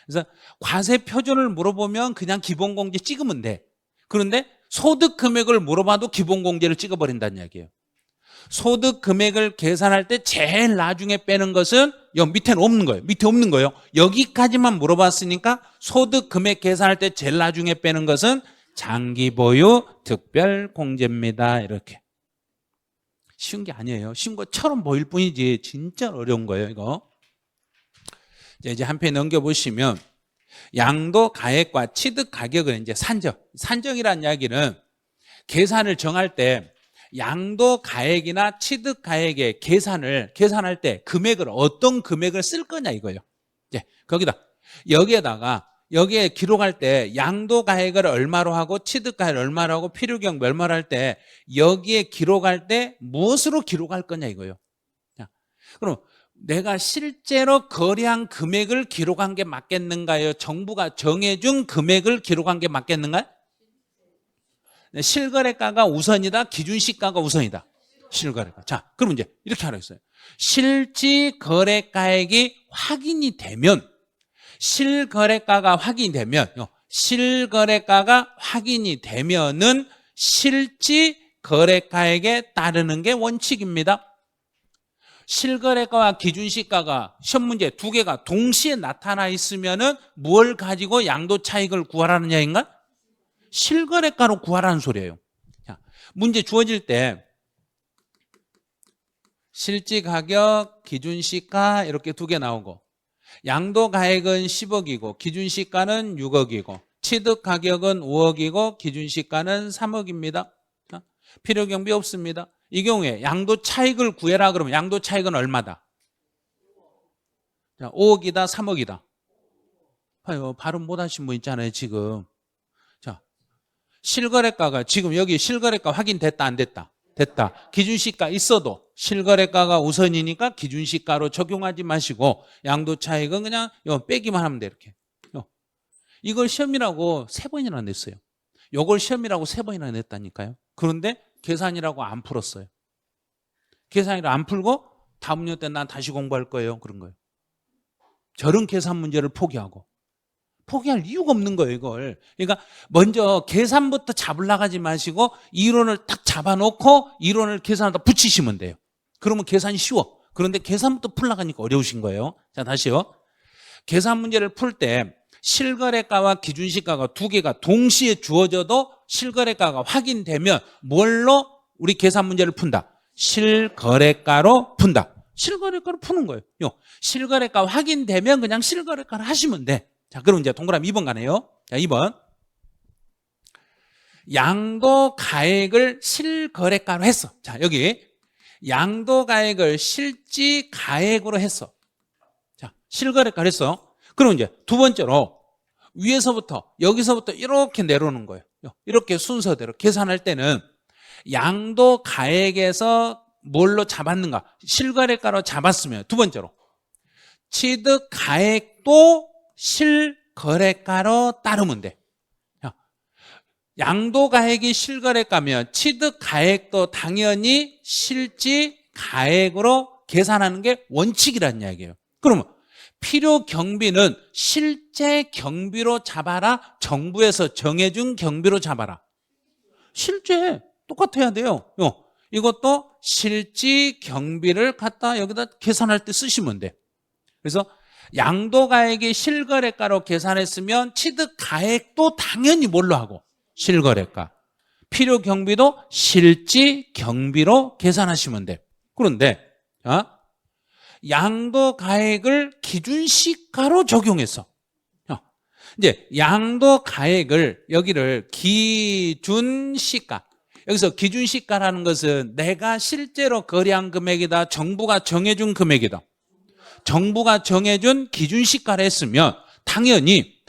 그래서 과세 표준을 물어보면 그냥 기본공제 찍으면 돼. 그런데 소득 금액을 물어봐도 기본공제를 찍어버린다는 이야기예요. 소득 금액을 계산할 때 제일 나중에 빼는 것은 여기 밑에는 없는 거예요. 밑에 없는 거예요. 여기까지만 물어봤으니까 소득 금액 계산할 때 제일 나중에 빼는 것은 장기보유 특별공제입니다. 이렇게. 쉬운 게 아니에요. 쉬운 것처럼 보일 뿐이지 진짜 어려운 거예요, 이거. 이제 한 페이지 넘겨보시면 양도가액과 취득가격은 이제 산적이라는 이야기는 계산을 정할 때 양도가액이나 취득가액의 계산할 때 금액을 어떤 금액을 쓸 거냐 이거예요. 이제 여기에 기록할 때 양도가액을 얼마로 하고 취득가액을 얼마로 하고 필요경비 얼마로 할 때 여기에 기록할 때 무엇으로 기록할 거냐 이거예요. 자, 그럼 내가 실제로 거래한 금액을 기록한 게 맞겠는가요? 정부가 정해준 금액을 기록한 게 맞겠는가요? 실거래가가 우선이다, 기준시가가 우선이다. 실거래가. 자, 그럼 이제 이렇게 하라 했어요. 실지 거래가액이 확인이 되면, 실거래가가 확인이 되면은 실지 거래가액에 따르는 게 원칙입니다. 실거래가와 기준시가가 시험 문제 두 개가 동시에 나타나 있으면은 뭘 가지고 양도 차익을 구하라는 얘기인가? 실거래가로 구하라는 소리예요. 자, 문제 주어질 때 실지 가격, 기준시가 이렇게 두 개 나오고 양도가액은 10억이고 기준시가는 6억이고 취득가격은 5억이고 기준시가는 3억입니다. 자, 필요경비 없습니다. 이 경우에 양도 차익을 구해라 그러면 양도 차익은 얼마다? 자, 5억이다, 3억이다. 봐요, 발음 못하신 분 있잖아요 지금. 자, 실거래가가 지금 여기 실거래가 확인됐다 안 됐다? 됐다. 기준시가 있어도 실거래가가 우선이니까 기준시가로 적용하지 마시고 양도 차익은 그냥 빼기만 하면 돼 이렇게. 이걸 시험이라고 3번이나 냈어요. 이걸 시험이라고 3번이나 냈다니까요. 그런데 계산이라고 안 풀었어요. 계산이라고 안 풀고 다음 문제 때 난 다시 공부할 거예요. 그런 거예요. 저런 계산 문제를 포기할 이유가 없는 거예요, 이걸. 그러니까 먼저 계산부터 잡으려고 하지 마시고 이론을 딱 잡아놓고 이론을 계산하다 붙이시면 돼요. 그러면 계산이 쉬워. 그런데 계산부터 풀려고 하니까 어려우신 거예요. 자, 다시요. 계산 문제를 풀 때 실거래가와 기준시가가 두 개가 동시에 주어져도 실거래가가 확인되면 뭘로 우리 계산 문제를 푼다? 실거래가로 푼다. 실거래가로 푸는 거예요. 실거래가 확인되면 그냥 실거래가를 하시면 돼. 자, 그럼 이제 동그라미 2번 가네요. 자, 2번. 양도가액을 실거래가로 했어. 자, 여기 양도가액을 실지가액으로 했어. 자, 실거래가로 했어. 그럼 이제 두 번째로 위에서부터 여기서부터 이렇게 내려오는 거예요. 이렇게 순서대로 계산할 때는 양도가액에서 뭘로 잡았는가? 실거래가로 잡았으면 두 번째로 취득가액도 실거래가로 따르면 돼. 양도가액이 실거래가면 취득가액도 당연히 실지가액으로 계산하는 게 원칙이라는 이야기예요. 그러면 필요경비는 실제 경비로 잡아라, 정부에서 정해준 경비로 잡아라. 실제 똑같아야 돼요. 이것도 실지 경비를 갖다 여기다 계산할 때 쓰시면 돼. 그래서 양도가액이 실거래가로 계산했으면 취득가액도 당연히 뭘로 하고? 실거래가. 필요경비도 실지 경비로 계산하시면 돼. 그런데 양도가액을 기준시가로 적용했어. 이제 양도가액을 여기를 기준시가. 여기서 기준시가라는 것은 내가 실제로 거래한 금액이다, 정부가 정해준 금액이다. 정부가 정해준 기준시가를 했으면 당연히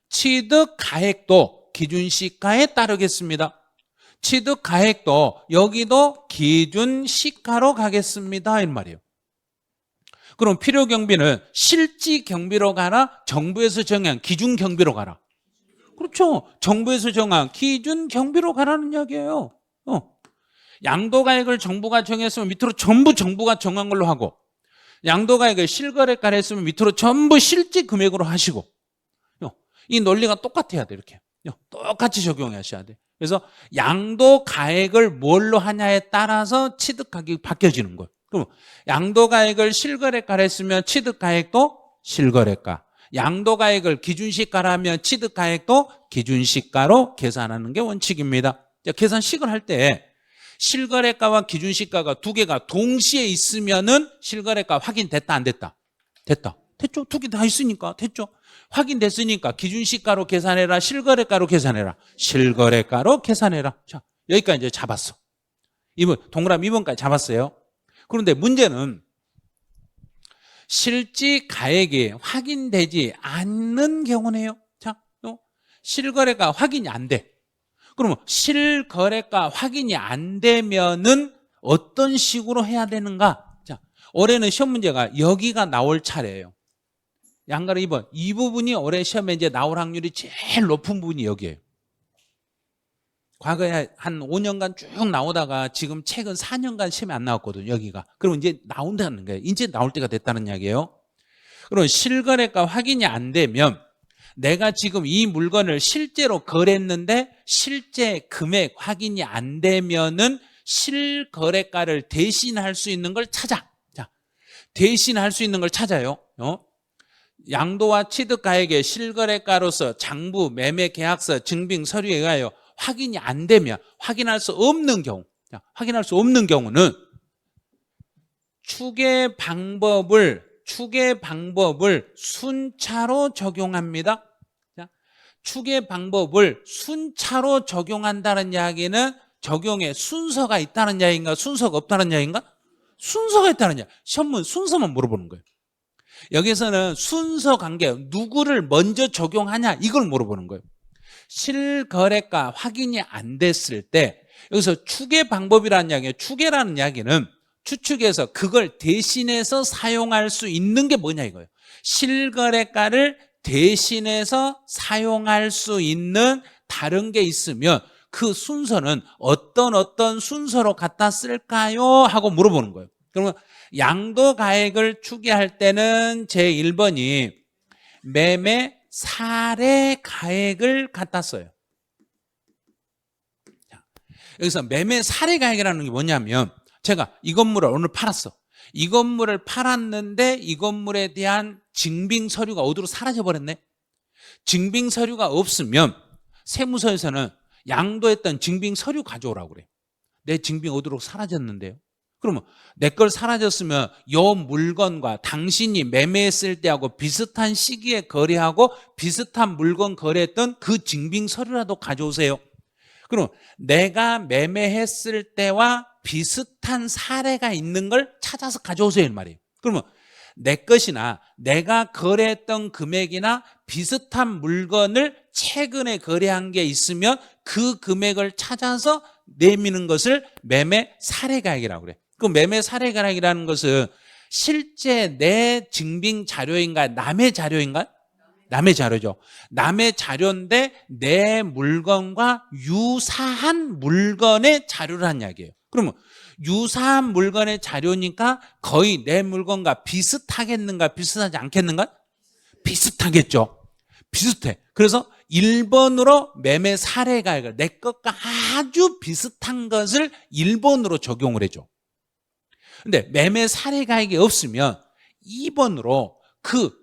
취득가액도 기준시가에 따르겠습니다. 취득가액도 여기도 기준시가로 가겠습니다 이 말이에요. 그럼 필요경비는 실지경비로 가라, 정부에서 정한 기준경비로 가라? 그렇죠. 정부에서 정한 기준경비로 가라는 이야기예요. 양도가액을 정부가 정했으면 밑으로 전부 정부가 정한 걸로 하고, 양도가액을 실거래가를 했으면 밑으로 전부 실지금액으로 하시고, 이 논리가 똑같아야 돼. 이렇게 똑같이 적용하셔야 돼. 그래서 양도가액을 뭘로 하냐에 따라서 취득가격이 바뀌어지는 거예요. 그럼 양도가액을 실거래가로 했으면 취득가액도 실거래가, 양도가액을 기준시가로 면 취득가액도 기준시가로 계산하는 게 원칙입니다. 계산식을 할 때 실거래가와 기준시가가 두 개가 동시에 있으면은 실거래가 확인됐다 안 됐다? 됐다. 됐죠. 두 개 다 있으니까 됐죠. 확인됐으니까 기준시가로 계산해라, 실거래가로 계산해라? 실거래가로 계산해라. 자, 여기까지 이제 잡았어. 2번, 동그라미 2번까지 잡았어요. 그런데 문제는 실지가액이 확인되지 않는 경우네요. 자, 실거래가 확인이 안 돼. 그러면 실거래가 확인이 안 되면은 어떤 식으로 해야 되는가? 자, 올해는 시험 문제가 여기가 나올 차례예요. 양가로 2번. 이 부분이 올해 시험에 이제 나올 확률이 제일 높은 부분이 여기예요. 과거에 한 5년간 쭉 나오다가 지금 최근 4년간 시험에 안 나왔거든요. 여기가. 그럼 이제 나온다는 거예요. 이제 나올 때가 됐다는 이야기예요. 그럼 실거래가 확인이 안 되면 내가 지금 이 물건을 실제로 거래했는데 실제 금액 확인이 안 되면은 실거래가를 대신할 수 있는 걸 찾아. 자, 대신할 수 있는 걸 찾아요. 양도와 취득가액의 실거래가로서 장부, 매매 계약서, 증빙 서류에 의하여 확인이 안 되면 확인할 수 없는 경우, 확인할 수 없는 경우는 추계 방법을 순차로 적용합니다. 추계 방법을 순차로 적용한다는 이야기는 적용에 순서가 있다는 이야기인가 순서가 없다는 이야기인가? 순서가 있다는 이야기. 시험은 순서만 물어보는 거예요. 여기서는 순서 관계, 누구를 먼저 적용하냐 이걸 물어보는 거예요. 실거래가 확인이 안 됐을 때 여기서 추계 방법이라는 이야기예요. 추계라는 이야기는 추측해서 그걸 대신해서 사용할 수 있는 게 뭐냐 이거예요. 실거래가를 대신해서 사용할 수 있는 다른 게 있으면 그 순서는 어떤 순서로 갖다 쓸까요? 하고 물어보는 거예요. 그러면 양도가액을 추계할 때는 제1번이 매매 사례가액을 갖다 써요. 여기서 매매 사례가액이라는 게 뭐냐면 제가 이 건물을 오늘 팔았어. 이 건물을 팔았는데 이 건물에 대한 증빙 서류가 어디로 사라져 버렸네. 증빙 서류가 없으면 세무서에서는 양도했던 증빙 서류 가져오라고 그래. 내 증빙 어디로 사라졌는데요. 그러면 내 걸 사라졌으면 이 물건과 당신이 매매했을 때하고 비슷한 시기에 거래하고 비슷한 물건 거래했던 그 증빙 서류라도 가져오세요. 그럼 내가 매매했을 때와 비슷한 사례가 있는 걸 찾아서 가져오세요 이 말이에요. 그러면 내 것이나 내가 거래했던 금액이나 비슷한 물건을 최근에 거래한 게 있으면 그 금액을 찾아서 내미는 것을 매매 사례가액이라고 그래. 그 매매 사례가액이라는 것은 실제 내 증빙 자료인가 남의 자료인가? 남의 자료죠. 남의 자료인데 내 물건과 유사한 물건의 자료라는 이야기예요. 그러면 유사한 물건의 자료니까 거의 내 물건과 비슷하겠는가 비슷하지 않겠는가? 비슷하겠죠. 비슷해. 그래서 1번으로 매매 사례가액을 내 것과 아주 비슷한 것을 1번으로 적용을 해줘. 근데 매매 사례가액이 없으면 2번으로 그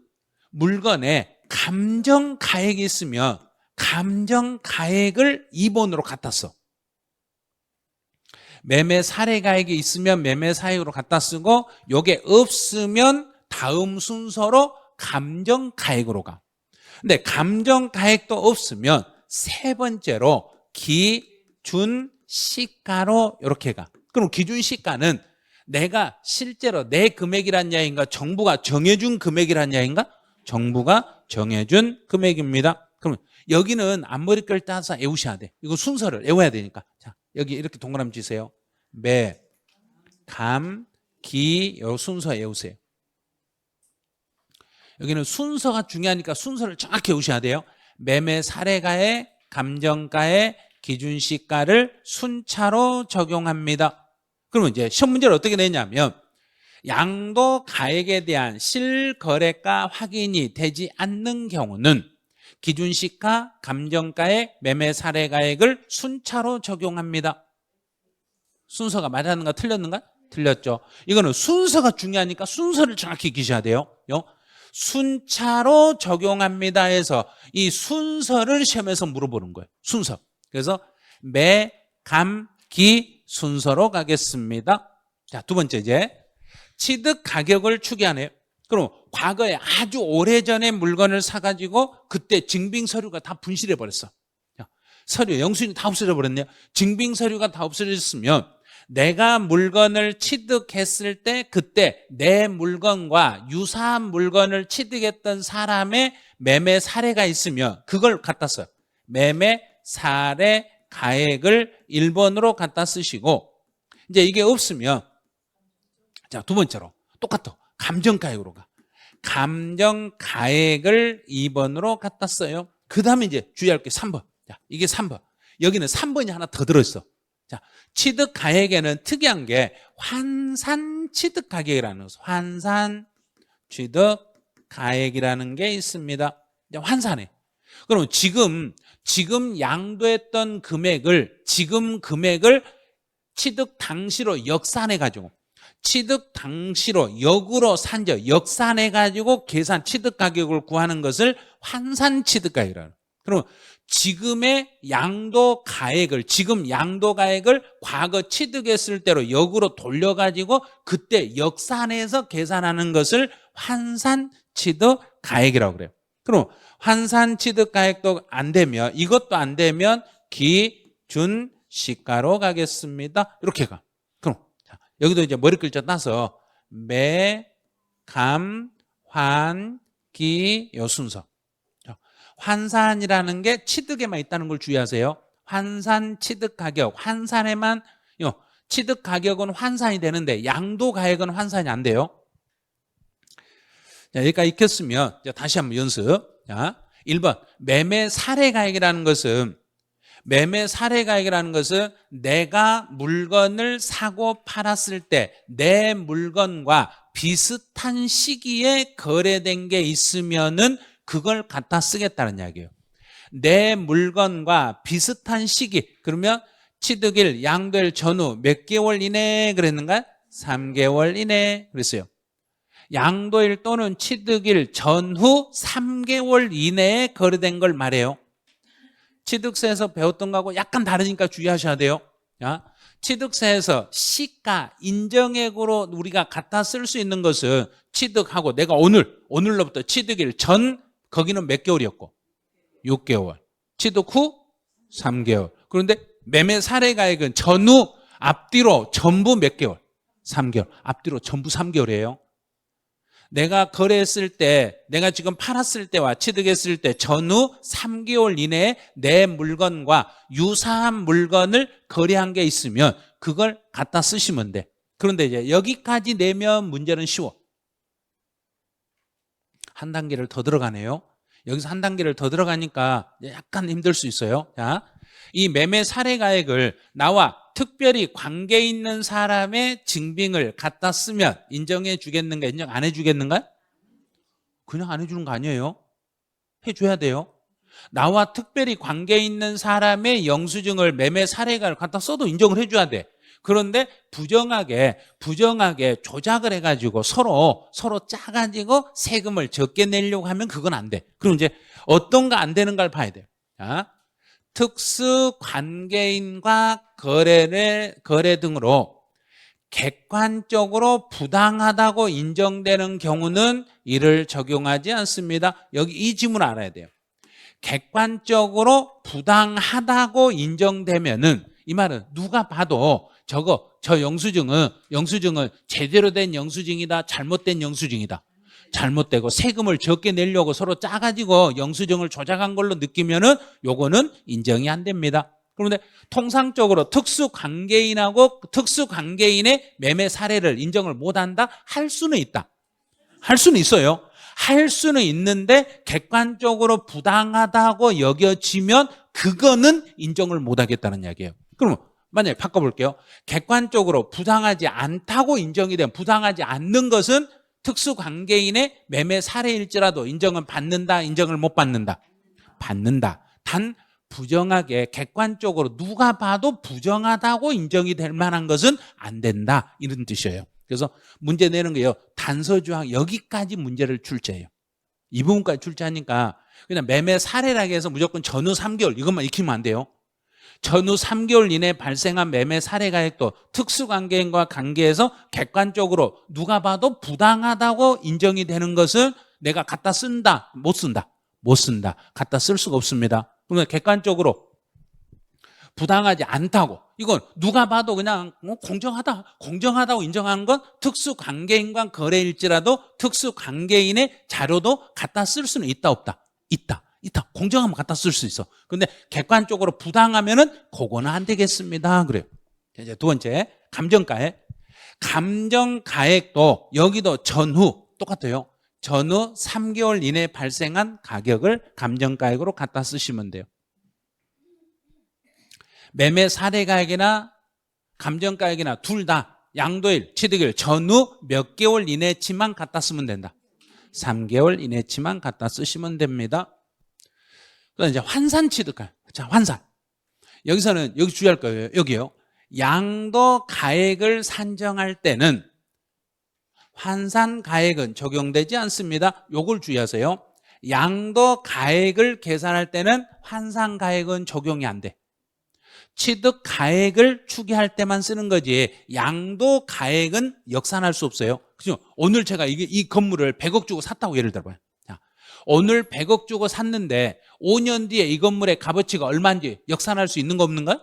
물건에 감정가액이 있으면 감정가액을 2번으로 갖다 써. 매매 사례가액이 있으면 매매 사액으로 갖다 쓰고 요게 없으면 다음 순서로 감정가액으로 가. 근데 감정가액도 없으면 세 번째로 기준시가로 이렇게 가. 그럼 기준시가는 내가 실제로 내 금액이란 이야기인가 정부가 정해준 금액이란 이야기인가? 정부가 정해준 금액입니다. 그러면 여기는 앞머리를 따서 외우셔야 돼. 이거 순서를 외워야 되니까. 자, 여기 이렇게 동그라미 치세요. 매, 감, 기, 요 순서 외우세요. 여기는 순서가 중요하니까 순서를 정확히 외우셔야 돼요. 매매 사례가액, 감정가액, 기준시가를 순차로 적용합니다. 그러면 이제 시험 문제를 어떻게 내냐면 양도가액에 대한 실거래가 확인이 되지 않는 경우는 기준시가, 감정가액, 매매 사례가액을 순차로 적용합니다. 순서가 맞았는가 틀렸는가? 틀렸죠. 이거는 순서가 중요하니까 순서를 정확히 익히셔야 돼요. 순차로 적용합니다 해서 이 순서를 시험에서 물어보는 거예요. 순서. 그래서 매, 감, 기 순서로 가겠습니다. 자, 두 번째 이제 취득 가격을 추계하네요. 그럼 과거에 아주 오래전에 물건을 사가지고 그때 증빙 서류가 다 분실해 버렸어. 서류, 영수증이 다 없어져 버렸네요. 증빙 서류가 다 없어졌으면 내가 물건을 취득했을 때 그때 내 물건과 유사한 물건을 취득했던 사람의 매매 사례가 있으면 그걸 갖다 써요. 매매 사례 가액을 1번으로 갖다 쓰시고, 이제 이게 없으면 자, 두 번째로 똑같아. 감정가액으로 가. 감정가액을 2번으로 갖다 써요. 그 다음에 이제 주의할 게 3번. 자, 이게 3번. 여기는 3번이 하나 더 들어있어. 자, 취득가액에는 특이한 게 환산취득가격이라는 거. 환산취득가액이라는 게 있습니다. 환산해. 그럼 지금 양도했던 금액을 취득 당시로 역산해가지고 취득 당시로 역으로 산적 역산해가지고 계산 취득 가격을 구하는 것을 환산 취득 가격이라는. 그럼 지금의 양도 가액을 과거 취득했을 때로 역으로 돌려가지고 그때 역산해서 계산하는 것을 환산 취득 가액이라고 그래요. 그럼 환산 취득 가액도 안 되면, 이것도 안 되면 기준 시가로 가겠습니다. 이렇게 가. 그럼 여기도 이제 머리 글자 따서 매, 감, 환, 기 요 순서. 환산이라는 게 취득에만 있다는 걸 주의하세요. 환산 취득 가격, 환산에만, 취득 가격은 환산이 되는데 양도 가액은 환산이 안 돼요. 자, 여기까지 익혔으면 다시 한번 연습. 자, 1번 매매 사례 가액이라는 것은 내가 물건을 사고 팔았을 때 내 물건과 비슷한 시기에 거래된 게 있으면은 그걸 갖다 쓰겠다는 이야기예요. 내 물건과 비슷한 시기, 그러면 취득일, 양도일 전후 몇 개월 이내 그랬는가? 3개월 이내 그랬어요. 양도일 또는 취득일 전후 3개월 이내에 거래된 걸 말해요. 취득세에서 배웠던 거하고 약간 다르니까 주의하셔야 돼요. 취득세에서 시가, 인정액으로 우리가 갖다 쓸 수 있는 것은 취득하고 내가 오늘로부터 취득일 전, 거기는 몇 개월이었고? 6개월. 취득 후 3개월. 그런데 매매 사례가액은 전후, 앞뒤로 전부 몇 개월? 3개월. 앞뒤로 전부 3개월이에요. 내가 거래했을 때, 내가 지금 팔았을 때와 취득했을 때 전후 3개월 이내에 내 물건과 유사한 물건을 거래한 게 있으면 그걸 갖다 쓰시면 돼. 그런데 이제 여기까지 내면 문제는 쉬워. 한 단계를 더 들어가네요. 여기서 한 단계를 더 들어가니까 약간 힘들 수 있어요. 자, 이 매매 사례가액을 나와 특별히 관계 있는 사람의 증빙을 갖다 쓰면 인정해 주겠는가, 인정 안 해 주겠는가? 그냥 안 해주는 거 아니에요. 해줘야 돼요. 나와 특별히 관계 있는 사람의 영수증을 매매 사례가액을 갖다 써도 인정을 해줘야 돼. 그런데 부정하게 조작을 해가지고 서로 짜가지고 세금을 적게 내려고 하면 그건 안 돼. 그럼 이제 어떤 거 안 되는 걸 봐야 돼요. 자, 특수 관계인과 거래 등으로 객관적으로 부당하다고 인정되는 경우는 이를 적용하지 않습니다. 여기 이 지문을 알아야 돼요. 객관적으로 부당하다고 인정되면은, 이 말은 누가 봐도 저 영수증은 제대로 된 영수증이다, 잘못된 영수증이다. 잘못되고 세금을 적게 내려고 서로 짜가지고 영수증을 조작한 걸로 느끼면은 요거는 인정이 안 됩니다. 그런데 통상적으로 특수관계인하고 특수관계인의 매매 사례를 인정을 못한다? 할 수는 있다. 할 수는 있어요. 할 수는 있는데 객관적으로 부당하다고 여겨지면 그거는 인정을 못하겠다는 이야기예요. 그러면 만약에 바꿔볼게요. 객관적으로 부당하지 않다고 인정이 되면, 부당하지 않는 것은 특수관계인의 매매 사례일지라도 인정은 받는다, 인정을 못 받는다? 받는다. 단 부정하게 객관적으로 누가 봐도 부정하다고 인정이 될 만한 것은 안 된다, 이런 뜻이에요. 그래서 문제 내는 거예요. 단서조항 여기까지 문제를 출제해요. 이 부분까지 출제하니까 그냥 매매 사례라고 해서 무조건 전후 3개월 이것만 익히면 안 돼요. 전후 3개월 이내에 발생한 매매 사례가액도 특수관계인과 관계해서 객관적으로 누가 봐도 부당하다고 인정이 되는 것은 내가 갖다 쓴다, 못 쓴다? 못 쓴다. 갖다 쓸 수가 없습니다. 그러면 객관적으로 부당하지 않다고. 이건 누가 봐도 그냥 공정하다고 인정하는 건 특수관계인과 거래일지라도 특수관계인의 자료도 갖다 쓸 수는 있다 없다? 있다. 공정하면 갖다 쓸 수 있어. 근데 객관적으로 부당하면은 그거는 안 되겠습니다. 그래요. 이제 두 번째, 감정가액. 감정가액도 여기도 전후 똑같아요. 전후 3개월 이내에 발생한 가격을 감정가액으로 갖다 쓰시면 돼요. 매매 사례가액이나 감정가액이나 둘 다 양도일, 취득일 전후 몇 개월 이내치만 갖다 쓰면 된다. 3개월 이내치만 갖다 쓰시면 됩니다. 그다음 이제 환산 취득가액. 자, 환산. 여기서는 여기 주의할 거예요. 여기요. 양도가액을 산정할 때는 환산가액은 적용되지 않습니다. 요걸 주의하세요. 양도가액을 계산할 때는 환산가액은 적용이 안 돼. 취득가액을 추계할 때만 쓰는 거지 양도가액은 역산할 수 없어요. 그죠? 오늘 제가 이 건물을 100억 주고 샀다고 예를 들어봐요. 자, 오늘 100억 주고 샀는데 5년 뒤에 이 건물의 값어치가 얼마인지 역산할 수 있는 거 없는가요?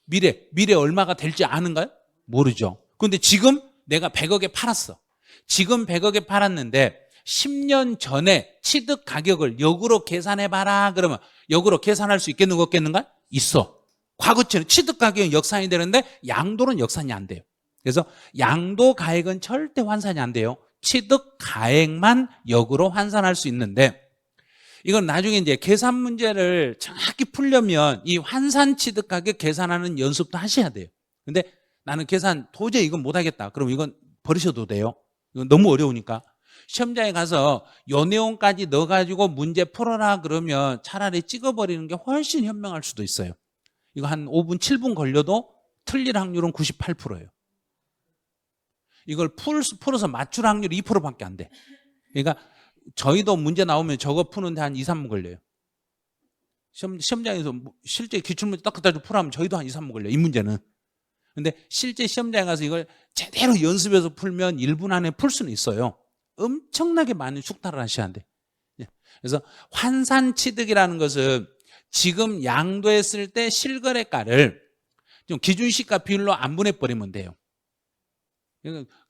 미래 얼마가 될지 아는가요? 모르죠. 그런데 지금 내가 100억에 팔았어. 지금 100억에 팔았는데 10년 전에 취득 가격을 역으로 계산해봐라 그러면 역으로 계산할 수 있겠는가 없겠는가? 있어. 과거처럼 취득 가격은 역산이 되는데 양도는 역산이 안 돼요. 그래서 양도 가액은 절대 환산이 안 돼요. 취득 가액만 역으로 환산할 수 있는데 이건 나중에 이제 계산 문제를 정확히 풀려면 이 환산 취득 가격 계산하는 연습도 하셔야 돼요. 근데 나는 계산 도저히 이건 못하겠다. 그럼 이건 버리셔도 돼요. 이건 너무 어려우니까. 시험장에 가서 요 내용까지 넣어가지고 문제 풀어라 그러면 차라리 찍어버리는 게 훨씬 현명할 수도 있어요. 이거 한 5분, 7분 걸려도 틀릴 확률은 98%예요. 이걸 풀어서 맞출 확률이 2%밖에 안 돼. 그러니까 저희도 문제 나오면 저거 푸는데 한 2, 3분 걸려요. 시험장에서 실제 기출문제 딱 그따위로 풀어하면 저희도 한 2, 3분 걸려요. 이 문제는. 근데 실제 시험장에 가서 이걸 제대로 연습해서 풀면 1분 안에 풀 수는 있어요. 엄청나게 많은 숙달을 하셔야 돼. 그래서 환산 취득이라는 것은 지금 양도했을 때 실거래가를 좀 기준시가 비율로 안 보내버리면 돼요.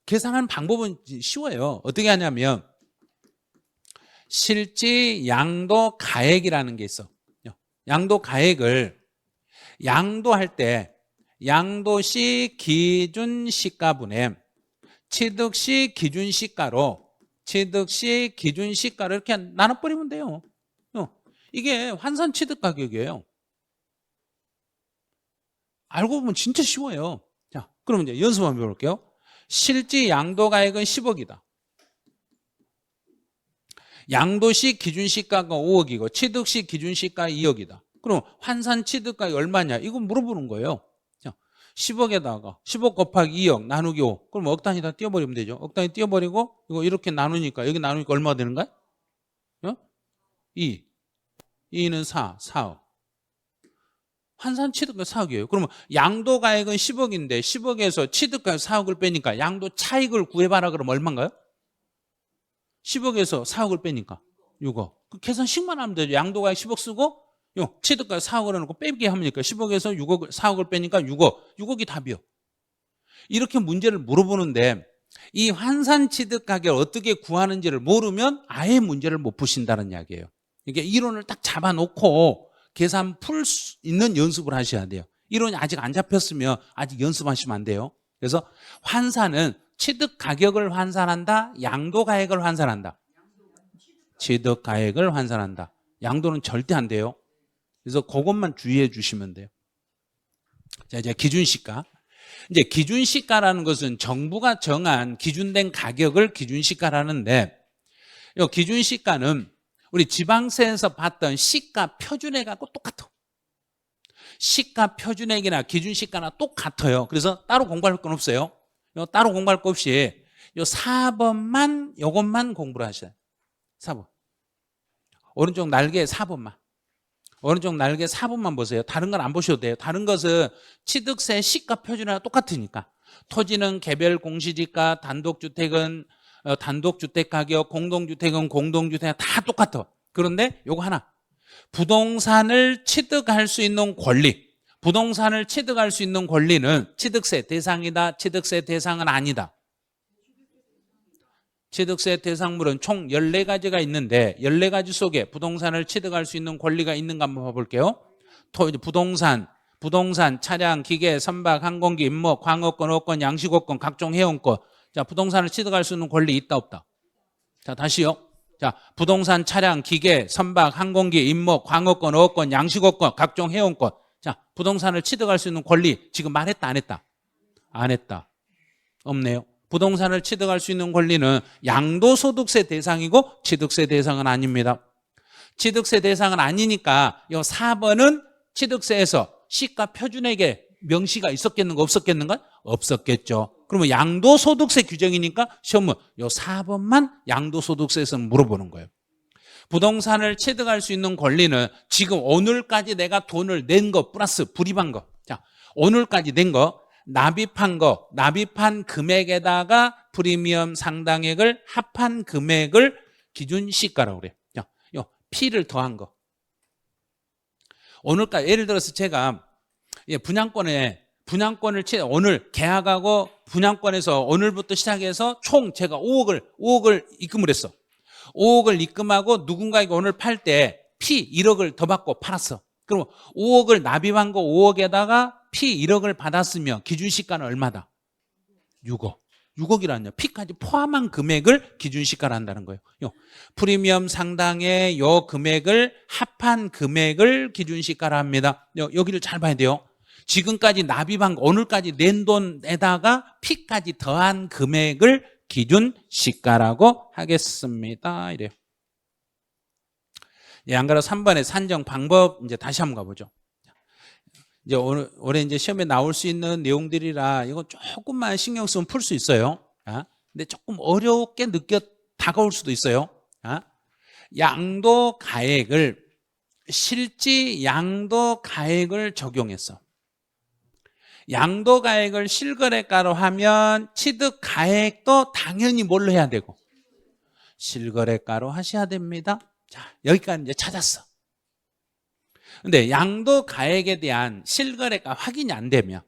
계산하는 방법은 쉬워요. 어떻게 하냐면 실질 양도 가액이라는 게 있어. 양도 가액을 양도할 때 양도시 기준시가분의 취득시 기준시가로 이렇게 나눠버리면 돼요. 이게 환산 취득 가격이에요. 알고 보면 진짜 쉬워요. 자, 그럼 이제 연습 한번 해볼게요. 실질 양도가액은 10억이다. 양도시 기준시가가 5억이고 취득시 기준시가 2억이다. 그럼 환산 취득가액이 얼마냐? 이거 물어보는 거예요. 10억에다가 10억 곱하기 2억 나누기 5. 그럼 억 단위 다 띄워버리면 되죠. 억 단위 띄워버리고 이거 이렇게 나누니까 여기 나누니까 얼마가 되는 거야? 2. 2는 4억. 환산 취득가 4억이에요. 그러면 양도가액은 10억인데 10억에서 취득가액 4억을 빼니까 양도 차익을 구해봐라 그러면 얼마인가요? 10억에서 4억을 빼니까 6억. 그 계산식만 하면 되죠. 양도가액 10억 쓰고 취득가액 4억을 해놓고 빼기 하니까 10억에서 4억을 빼니까 6억이 답이요. 이렇게 문제를 물어보는데 이 환산 취득 가격을 어떻게 구하는지를 모르면 아예 문제를 못 푸신다는 이야기예요. 이게 이론을 딱 잡아놓고 계산 풀 수 있는 연습을 하셔야 돼요. 이론이 아직 안 잡혔으면 아직 연습하시면 안 돼요. 그래서 환산은 취득 가격을 환산한다, 양도 가액을 환산한다. 취득 가액을 환산한다. 양도는 절대 안 돼요. 그래서 그것만 주의해 주시면 돼요. 자, 이제 기준시가. 이제 기준시가라는 것은 정부가 정한 기준된 가격을 기준시가라는데 이 기준시가는 우리 지방세에서 봤던 시가 표준액하고 똑같아. 시가 표준액이나 기준시가나 똑같아요. 그래서 따로 공부할 건 없어요. 따로 공부할 거 없이 요 4번만 요것만 공부를 하셔요. 4번. 오른쪽 날개 4번만. 오른쪽 날개 4번만 보세요. 다른 건 안 보셔도 돼요. 다른 것은 취득세 시가 표준이랑 똑같으니까. 토지는 개별 공시지가, 단독주택은 단독주택 가격, 공동주택은 공동주택 다 똑같아. 그런데 요거 하나. 부동산을 취득할 수 있는 권리, 부동산을 취득할 수 있는 권리는 취득세 대상이다, 취득세 대상은 아니다. 취득세 대상물은 총 14가지가 있는데 14가지 속에 부동산을 취득할 수 있는 권리가 있는가 한번 봐볼게요. 부동산, 차량, 기계, 선박, 항공기, 임목, 광업권, 어권, 양식업권, 각종 회원권. 자, 부동산을 취득할 수 있는 권리 있다 없다? 자, 다시요. 자, 부동산, 차량, 기계, 선박, 항공기, 임목, 광업권, 어권, 양식업권, 각종 회원권. 자, 부동산을 취득할 수 있는 권리 지금 말했다 안 했다? 안 했다. 없네요. 부동산을 취득할 수 있는 권리는 양도소득세 대상이고 취득세 대상은 아닙니다. 취득세 대상은 아니니까 이 4번은 취득세에서 시가 표준액의 명시가 있었겠는가 없었겠는가? 없었겠죠. 그러면 양도소득세 규정이니까 시험은 이 4번만 양도소득세에서는 물어보는 거예요. 부동산을 취득할 수 있는 권리는 지금 오늘까지 내가 돈을 낸 거 플러스 불입한 거. 자, 오늘까지 낸 거, 납입한 거, 납입한 금액에다가 프리미엄 상당액을 합한 금액을 기준 시가라고 그래요. 자, 요 P를 더한 거. 오늘까지 예를 들어서 제가 분양권을 오늘 계약하고 분양권에서 오늘부터 시작해서 총 제가 5억을 입금을 했어. 5억을 입금하고 누군가에게 오늘 팔 때 P 1억을 더 받고 팔았어. 그럼 5억을 납입한 거 5억에다가 P 1억을 받았으면 기준시가는 얼마다? 6억. 6억이라는요. P까지 포함한 금액을 기준시가로 한다는 거예요. 프리미엄 상당의 요 금액을 합한 금액을 기준시가로 합니다. 여기를 잘 봐야 돼요. 지금까지 납입한 거, 오늘까지 낸 돈에다가 P까지 더한 금액을 기준시가라고 하겠습니다. 이래요. 안 그래도 3번의 산정 방법 이제 다시 한번 가보죠. 이제 올해 이제 시험에 나올 수 있는 내용들이라 이거 조금만 신경 쓰면 풀 수 있어요. 근데 조금 어렵게 다가올 수도 있어요. 양도 가액을 실지 양도 가액을 적용했어. 양도 가액을 실거래가로 하면 취득 가액도 당연히 뭘로 해야 되고 실거래가로 하셔야 됩니다. 자, 여기까지 이제 찾았어. 근데 양도 가액에 대한 실거래가 확인이 안 되면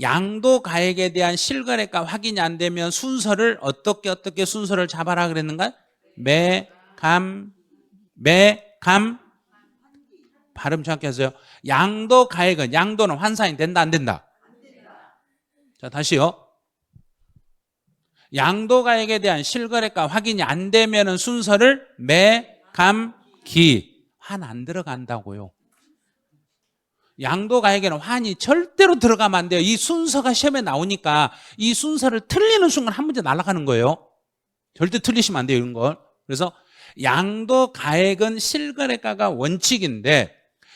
양도 가액에 대한 실거래가 확인이 안 되면 순서를 어떻게 순서를 잡아라 그랬는가? 매감 발음 정확히 하세요. 양도 가액은 양도는 환산이 된다 안 된다? 자, 다시요. 양도 가액에 대한 실거래가 확인이 안 되면 순서를 매감기 환 안 들어간다고요. 양도 가액에는 환이 절대로 들어가면 안 돼요. 이 순서가 시험에 나오니까 이 순서를 틀리는 순간 한 문제 날아가는 거예요. 절대 틀리시면 안 돼요, 이런 걸. 그래서 양도 가액은 실거래가가 원칙인데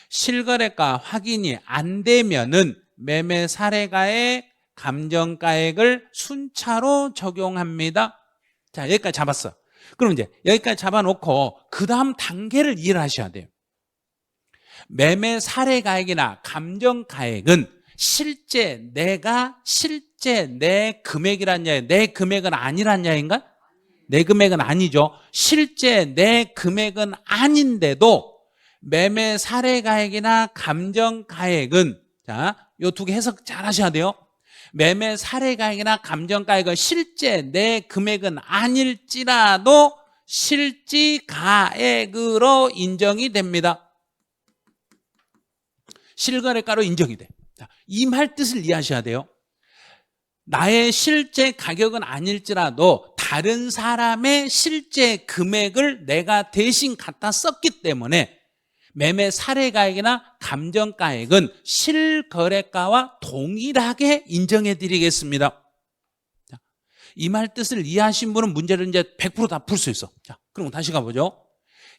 실거래가 확인이 안 되면은 매매 사례가액, 감정가액을 순차로 적용합니다. 자, 여기까지 잡았어. 그럼 이제 여기까지 잡아놓고 그 다음 단계를 이해를 하셔야 돼요. 매매 사례가액이나 감정가액은 실제 내 금액이란 야예요. 내 금액은 아니란 야인가? 내 금액은 아니죠. 실제 내 금액은 아닌데도 매매 사례가액이나 감정가액은 자, 요 두 개 해석 잘 하셔야 돼요. 매매 사례가액이나 감정가액은 실제 내 금액은 아닐지라도 실지가액으로 인정이 됩니다. 실거래가로 인정이 돼. 이 말 뜻을 이해하셔야 돼요. 나의 실제 가격은 아닐지라도 다른 사람의 실제 금액을 내가 대신 갖다 썼기 때문에 매매 사례가액이나 감정가액은 실거래가와 동일하게 인정해 드리겠습니다. 이 말 뜻을 이해하신 분은 문제를 이제 100% 다 풀 수 있어. 자, 그럼 다시 가보죠.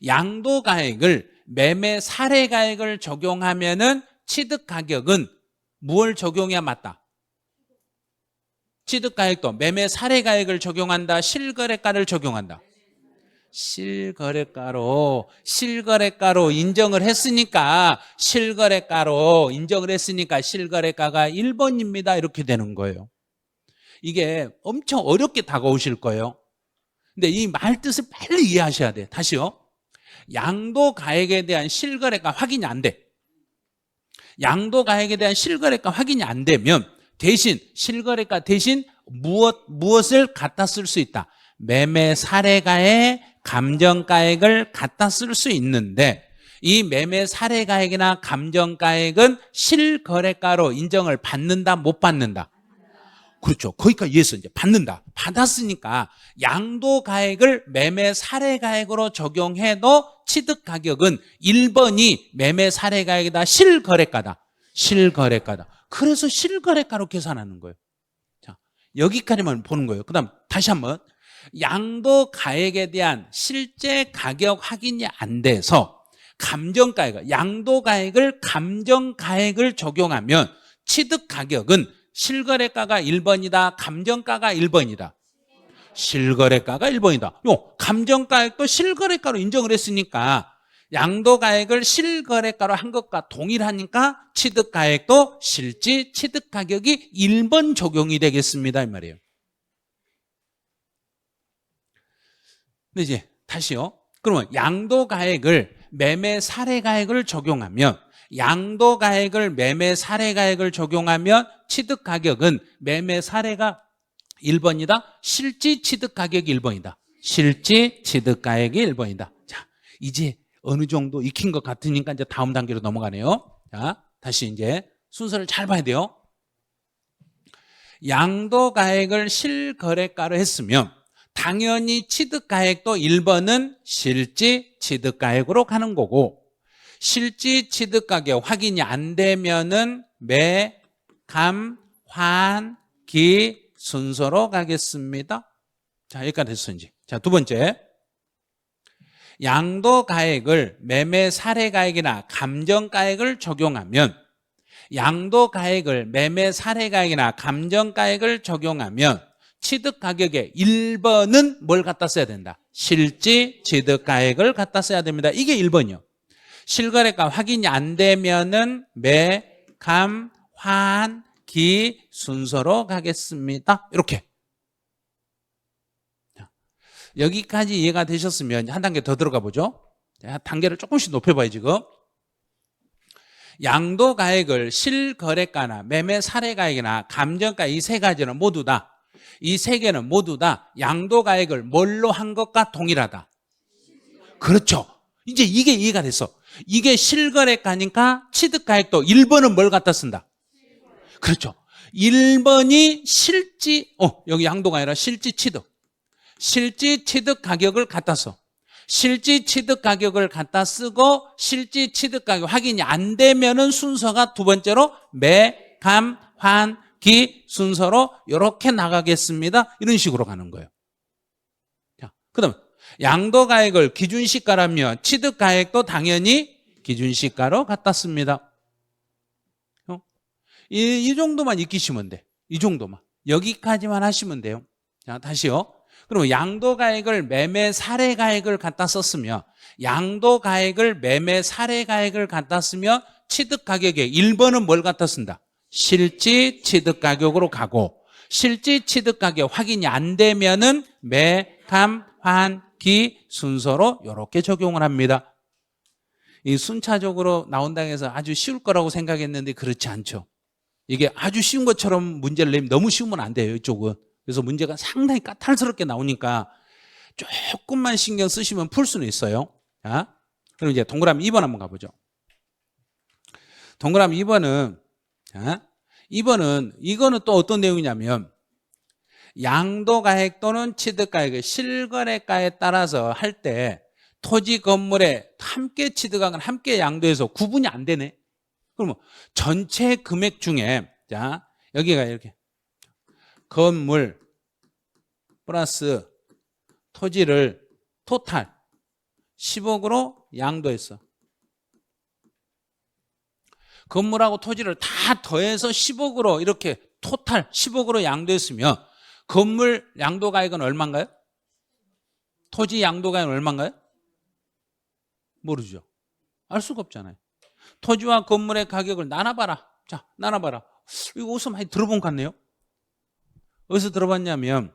양도가액을 매매 사례가액을 적용하면은 취득가격은 무엇을 적용해야 맞다? 취득가액도 매매 사례가액을 적용한다, 실거래가를 적용한다? 실거래가로 인정을 했으니까 실거래가로 인정을 했으니까 실거래가가 1번입니다. 이렇게 되는 거예요. 이게 엄청 어렵게 다가오실 거예요. 근데 이 말 뜻을 빨리 이해하셔야 돼요. 다시요. 양도가액에 대한 실거래가 확인이 안 돼. 양도가액에 대한 실거래가 확인이 안 되면 대신 실거래가 대신 무엇을 갖다 쓸 수 있다. 매매 사례가액, 감정가액을 갖다 쓸 수 있는데 이 매매 사례가액이나 감정가액은 실거래가로 인정을 받는다, 못 받는다? 그렇죠. 거기까지 이해했어. 이제 받는다. 받았으니까 양도가액을 매매 사례가액으로 적용해도 취득가격은 1번이 매매 사례가액이다, 실거래가다. 실거래가다. 그래서 실거래가로 계산하는 거예요. 자, 여기까지만 보는 거예요. 그 다음 다시 한번. 양도가액에 대한 실제 가격 확인이 안 돼서 감정가액, 양도가액을 감정가액을 적용하면 취득가격은 실거래가가 1번이다, 감정가가 1번이다. 실거래가가 1번이다. 감정가액도 실거래가로 인정을 했으니까 양도가액을 실거래가로 한 것과 동일하니까 취득가액도 실질 취득가격이 1번 적용이 되겠습니다, 이 말이에요. 근데 이제 다시요. 그러면 양도가액을 매매 사례가액을 적용하면 양도가액을 매매 사례가액을 적용하면 취득가격은 매매 사례가 1번이다. 실질 취득가격이 1번이다. 실질 취득가액이 1번이다. 자, 이제 어느 정도 익힌 것 같으니까 이제 다음 단계로 넘어가네요. 자, 다시 이제 순서를 잘 봐야 돼요. 양도가액을 실거래가로 했으면 당연히 취득가액도 1번은 실질 취득가액으로 가는 거고 실질 취득가격 확인이 안 되면은 매, 감, 환, 기 순서로 가겠습니다. 자, 여기까지 됐어 이제. 자, 두 번째. 양도가액을 매매 사례가액이나 감정가액을 적용하면 양도가액을 매매 사례가액이나 감정가액을 적용하면 취득가격의 1번은 뭘 갖다 써야 된다? 실질 취득가액을 갖다 써야 됩니다. 이게 1번이요. 실거래가 확인이 안 되면은 매, 감, 환, 기 순서로 가겠습니다. 이렇게. 여기까지 이해가 되셨으면 한 단계 더 들어가 보죠. 단계를 조금씩 높여봐요 지금. 양도가액을 실거래가나 매매 사례가액이나 감정가 이 세 가지는 모두 다 이 세 개는 모두 다 양도가액을 뭘로 한 것과 동일하다. 그렇죠. 이제 이게 이해가 됐어. 이게 실거래가니까 취득가액도 1번은 뭘 갖다 쓴다. 그렇죠. 1번이 실지 여기 양도가 아니라 실지 취득. 실지 취득 가격을 갖다 써. 실지 취득 가격을 갖다 쓰고 실지 취득 가격 확인이 안 되면은 순서가 두 번째로 매, 감, 환, 기 순서로 이렇게 나가겠습니다. 이런 식으로 가는 거예요. 자, 그다음 양도가액을 기준시가라면 취득가액도 당연히 기준시가로 갖다 씁니다. 이 정도만 익히시면 돼. 이 정도만. 여기까지만 하시면 돼요. 자, 다시요. 그럼 양도가액을 매매 사례가액을 갖다 썼으면 양도가액을 매매 사례가액을 갖다 쓰면 취득가격에 1번은 뭘 갖다 쓴다? 실질 취득가격으로 가고 실질 취득가격 확인이 안 되면은 매, 감, 환, 기 순서로 이렇게 적용을 합니다. 이 순차적으로 나온다고 해서 아주 쉬울 거라고 생각했는데 그렇지 않죠. 이게 아주 쉬운 것처럼 문제를 내면 너무 쉬우면 안 돼요, 이쪽은. 그래서 문제가 상당히 까탈스럽게 나오니까 조금만 신경 쓰시면 풀 수는 있어요. 자, 그럼 이제 동그라미 2번 한번 가보죠. 동그라미 2번은, 자, 2번은, 이거는 또 어떤 내용이냐면, 양도가액 또는 취득가액의 실거래가에 따라서 할 때 토지 건물에 함께 취득하거나 함께 양도해서 구분이 안 되네. 그러면 전체 금액 중에, 자, 여기가 이렇게 건물 플러스 토지를 토탈 10억으로 양도했어. 건물하고 토지를 다 더해서 10억으로 이렇게 토탈 10억으로 양도했으면 건물 양도가액은 얼마인가요? 토지 양도가액은 얼마인가요? 모르죠. 알 수가 없잖아요. 토지와 건물의 가격을 나눠봐라. 자, 나눠봐라. 이거 어디서 많이 들어본 것 같네요. 어디서 들어봤냐면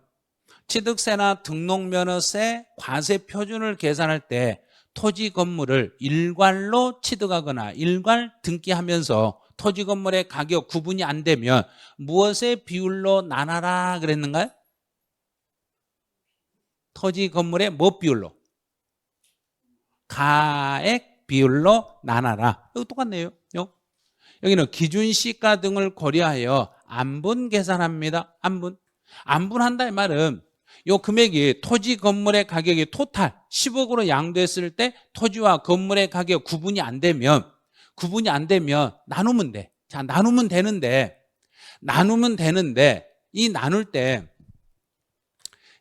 취득세나 등록면허세 과세 표준을 계산할 때 토지 건물을 일괄로 취득하거나 일괄 등기하면서 토지 건물의 가격 구분이 안 되면 무엇의 비율로 나눠라 그랬는가요? 토지 건물의 뭐 비율로? 가액 비율로 나눠라. 이거 똑같네요. 여기는 기준 시가 등을 고려하여 안분 계산합니다. 안분한다 이 말은 요 금액이 토지 건물의 가격이 토탈 10억으로 양도했을 때 토지와 건물의 가격 구분이 안 되면 나누면 돼. 자, 나누면 되는데 이 나눌 때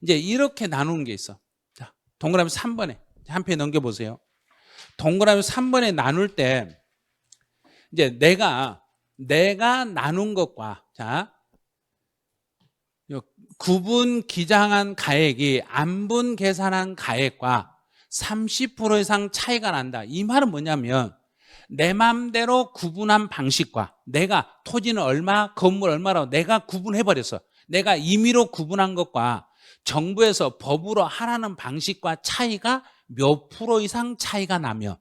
이제 이렇게 나누는 게 있어. 자, 동그라미 3번에 한 페이지 넘겨보세요. 동그라미 3번에 나눌 때 이제 내가 나눈 것과 자 구분 기장한 가액이 안분 계산한 가액과 30% 이상 차이가 난다. 이 말은 뭐냐면 내 맘대로 구분한 방식과 내가 토지는 얼마, 건물 얼마라고 내가 구분해버렸어. 내가 임의로 구분한 것과 정부에서 법으로 하라는 방식과 차이가 몇 프로 이상 차이가 나면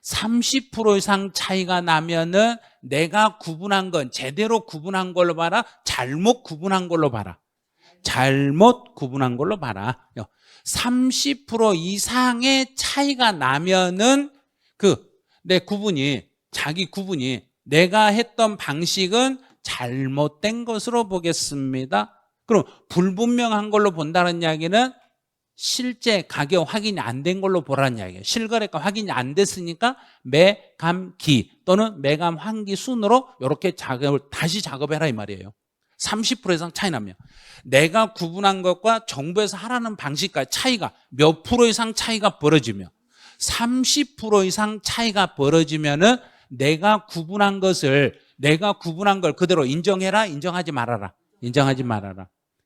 30% 이상 차이가 나면은 내가 구분한 건 제대로 구분한 걸로 봐라, 잘못 구분한 걸로 봐라. 30% 이상의 차이가 나면은 자기 구분이 내가 했던 방식은 잘못된 것으로 보겠습니다. 그럼 불분명한 걸로 본다는 이야기는 실제 가격 확인이 안 된 걸로 보라는 이야기예요. 실거래가 확인이 안 됐으니까 매감기 또는 매감 환기 순으로 이렇게 다시 작업해라 이 말이에요. 30% 이상 차이 나면 내가 구분한 것과 정부에서 하라는 방식과 차이가 몇 프로 이상 차이가 벌어지면 30% 이상 차이가 벌어지면은 내가 구분한 걸 그대로 인정해라, 인정하지 말아라.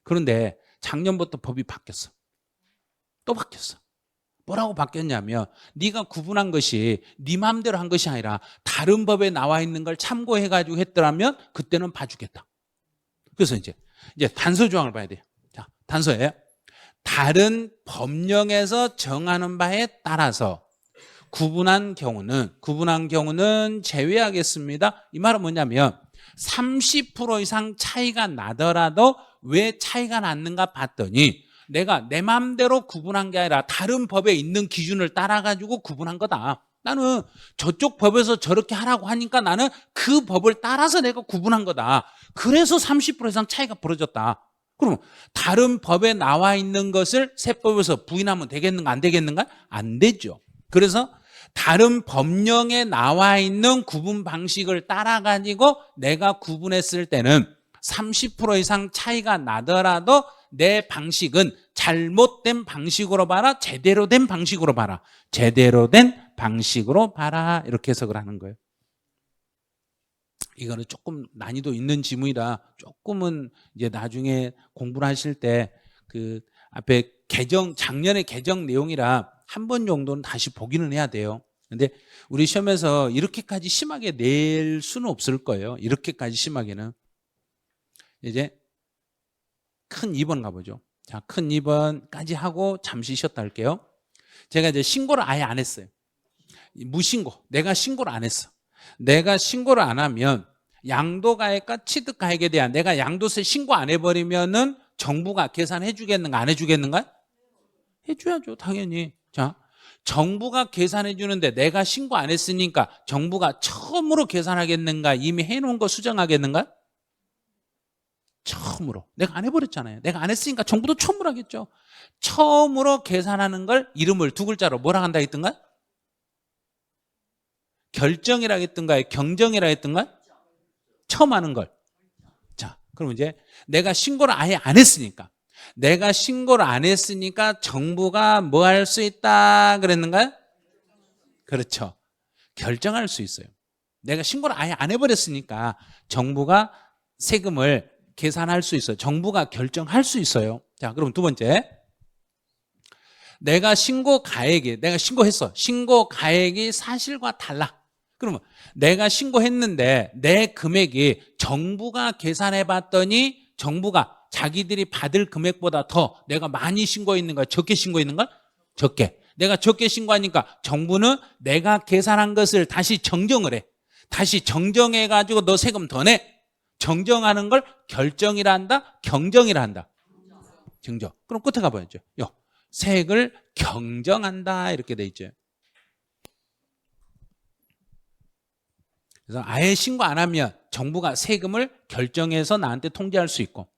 그런데 작년부터 법이 바뀌었어. 또 바뀌었어. 뭐라고 바뀌었냐면 네가 구분한 것이 네 마음대로 한 것이 아니라 다른 법에 나와 있는 걸 참고해가지고 했더라면 그때는 봐주겠다. 그래서 이제 단서 조항을 봐야 돼요. 자, 단서에 다른 법령에서 정하는 바에 따라서 구분한 경우는 제외하겠습니다. 이 말은 뭐냐면 30% 이상 차이가 나더라도 왜 차이가 났는가 봤더니 내가 내 마음대로 구분한 게 아니라 다른 법에 있는 기준을 따라가지고 구분한 거다. 나는 저쪽 법에서 저렇게 하라고 하니까 나는 그 법을 따라서 내가 구분한 거다. 그래서 30% 이상 차이가 벌어졌다. 그럼 다른 법에 나와 있는 것을 세법에서 부인하면 되겠는가 안 되겠는가? 안 되죠. 그래서 다른 법령에 나와 있는 구분 방식을 따라가지고 내가 구분했을 때는 30% 이상 차이가 나더라도 내 방식은 잘못된 방식으로 봐라, 제대로 된 방식으로 봐라. 이렇게 해석을 하는 거예요. 이거는 조금 난이도 있는 지문이라 조금은 이제 나중에 공부를 하실 때 그 앞에 작년에 개정 내용이라 한 번 정도는 다시 보기는 해야 돼요. 근데 우리 시험에서 이렇게까지 심하게 낼 수는 없을 거예요. 이렇게까지 심하게는. 이제 큰 2번 가보죠. 자, 큰 2번까지 하고 잠시 쉬었다 할게요. 제가 이제 신고를 아예 안 했어요. 무신고. 내가 신고를 안 했어. 내가 신고를 안 하면 양도가액과 취득가액에 대한 내가 양도세 신고 안 해버리면은 정부가 계산해 주겠는가 안 해주겠는가? 해줘야죠, 당연히. 자, 정부가 계산해 주는데 내가 신고 안 했으니까 정부가 처음으로 계산하겠는가? 이미 해놓은 거 수정하겠는가? 처음으로. 내가 안 해버렸잖아요. 내가 안 했으니까 정부도 처음으로 하겠죠. 처음으로 계산하는 걸 이름을 두 글자로 뭐라 한다 했던가? 결정이라 했던가? 경정이라 했던가? 처음 하는 걸. 자, 그럼 이제 내가 신고를 아예 안 했으니까 정부가 뭐 할 수 있다 그랬는가요? 그렇죠. 결정할 수 있어요. 내가 신고를 아예 안 해버렸으니까 정부가 세금을 계산할 수 있어요. 정부가 결정할 수 있어요. 자, 그럼 두 번째. 내가 신고했어. 신고 가액이 사실과 달라. 그러면 내가 신고했는데 내 금액이 정부가 계산해 봤더니 정부가 자기들이 받을 금액보다 더 내가 많이 신고했는가 적게 신고했는가? 적게. 내가 적게 신고하니까 정부는 내가 계산한 것을 다시 정정을 해. 다시 정정해가지고 너 세금 더 내. 정정하는 걸 결정이라 한다? 경정이라 한다? 정정. 그럼 끝에 가봐야죠. 세액을 경정한다 이렇게 돼 있죠. 그래서 아예 신고 안 하면 정부가 세금을 결정해서 나한테 통지할 수 있고,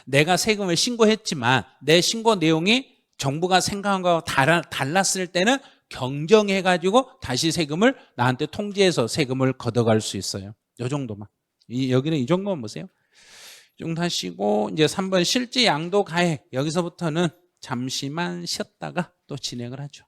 내가 세금을 신고했지만 내 신고 내용이 정부가 생각한 거하고 달랐을 때는 경정해가지고 다시 세금을 나한테 통지해서 세금을 걷어갈 수 있어요. 이 정도만. 여기는 이 정도만 보세요. 좀 하시고 이제 3번 실제 양도 가액, 여기서부터는 잠시만 쉬었다가 또 진행을 하죠.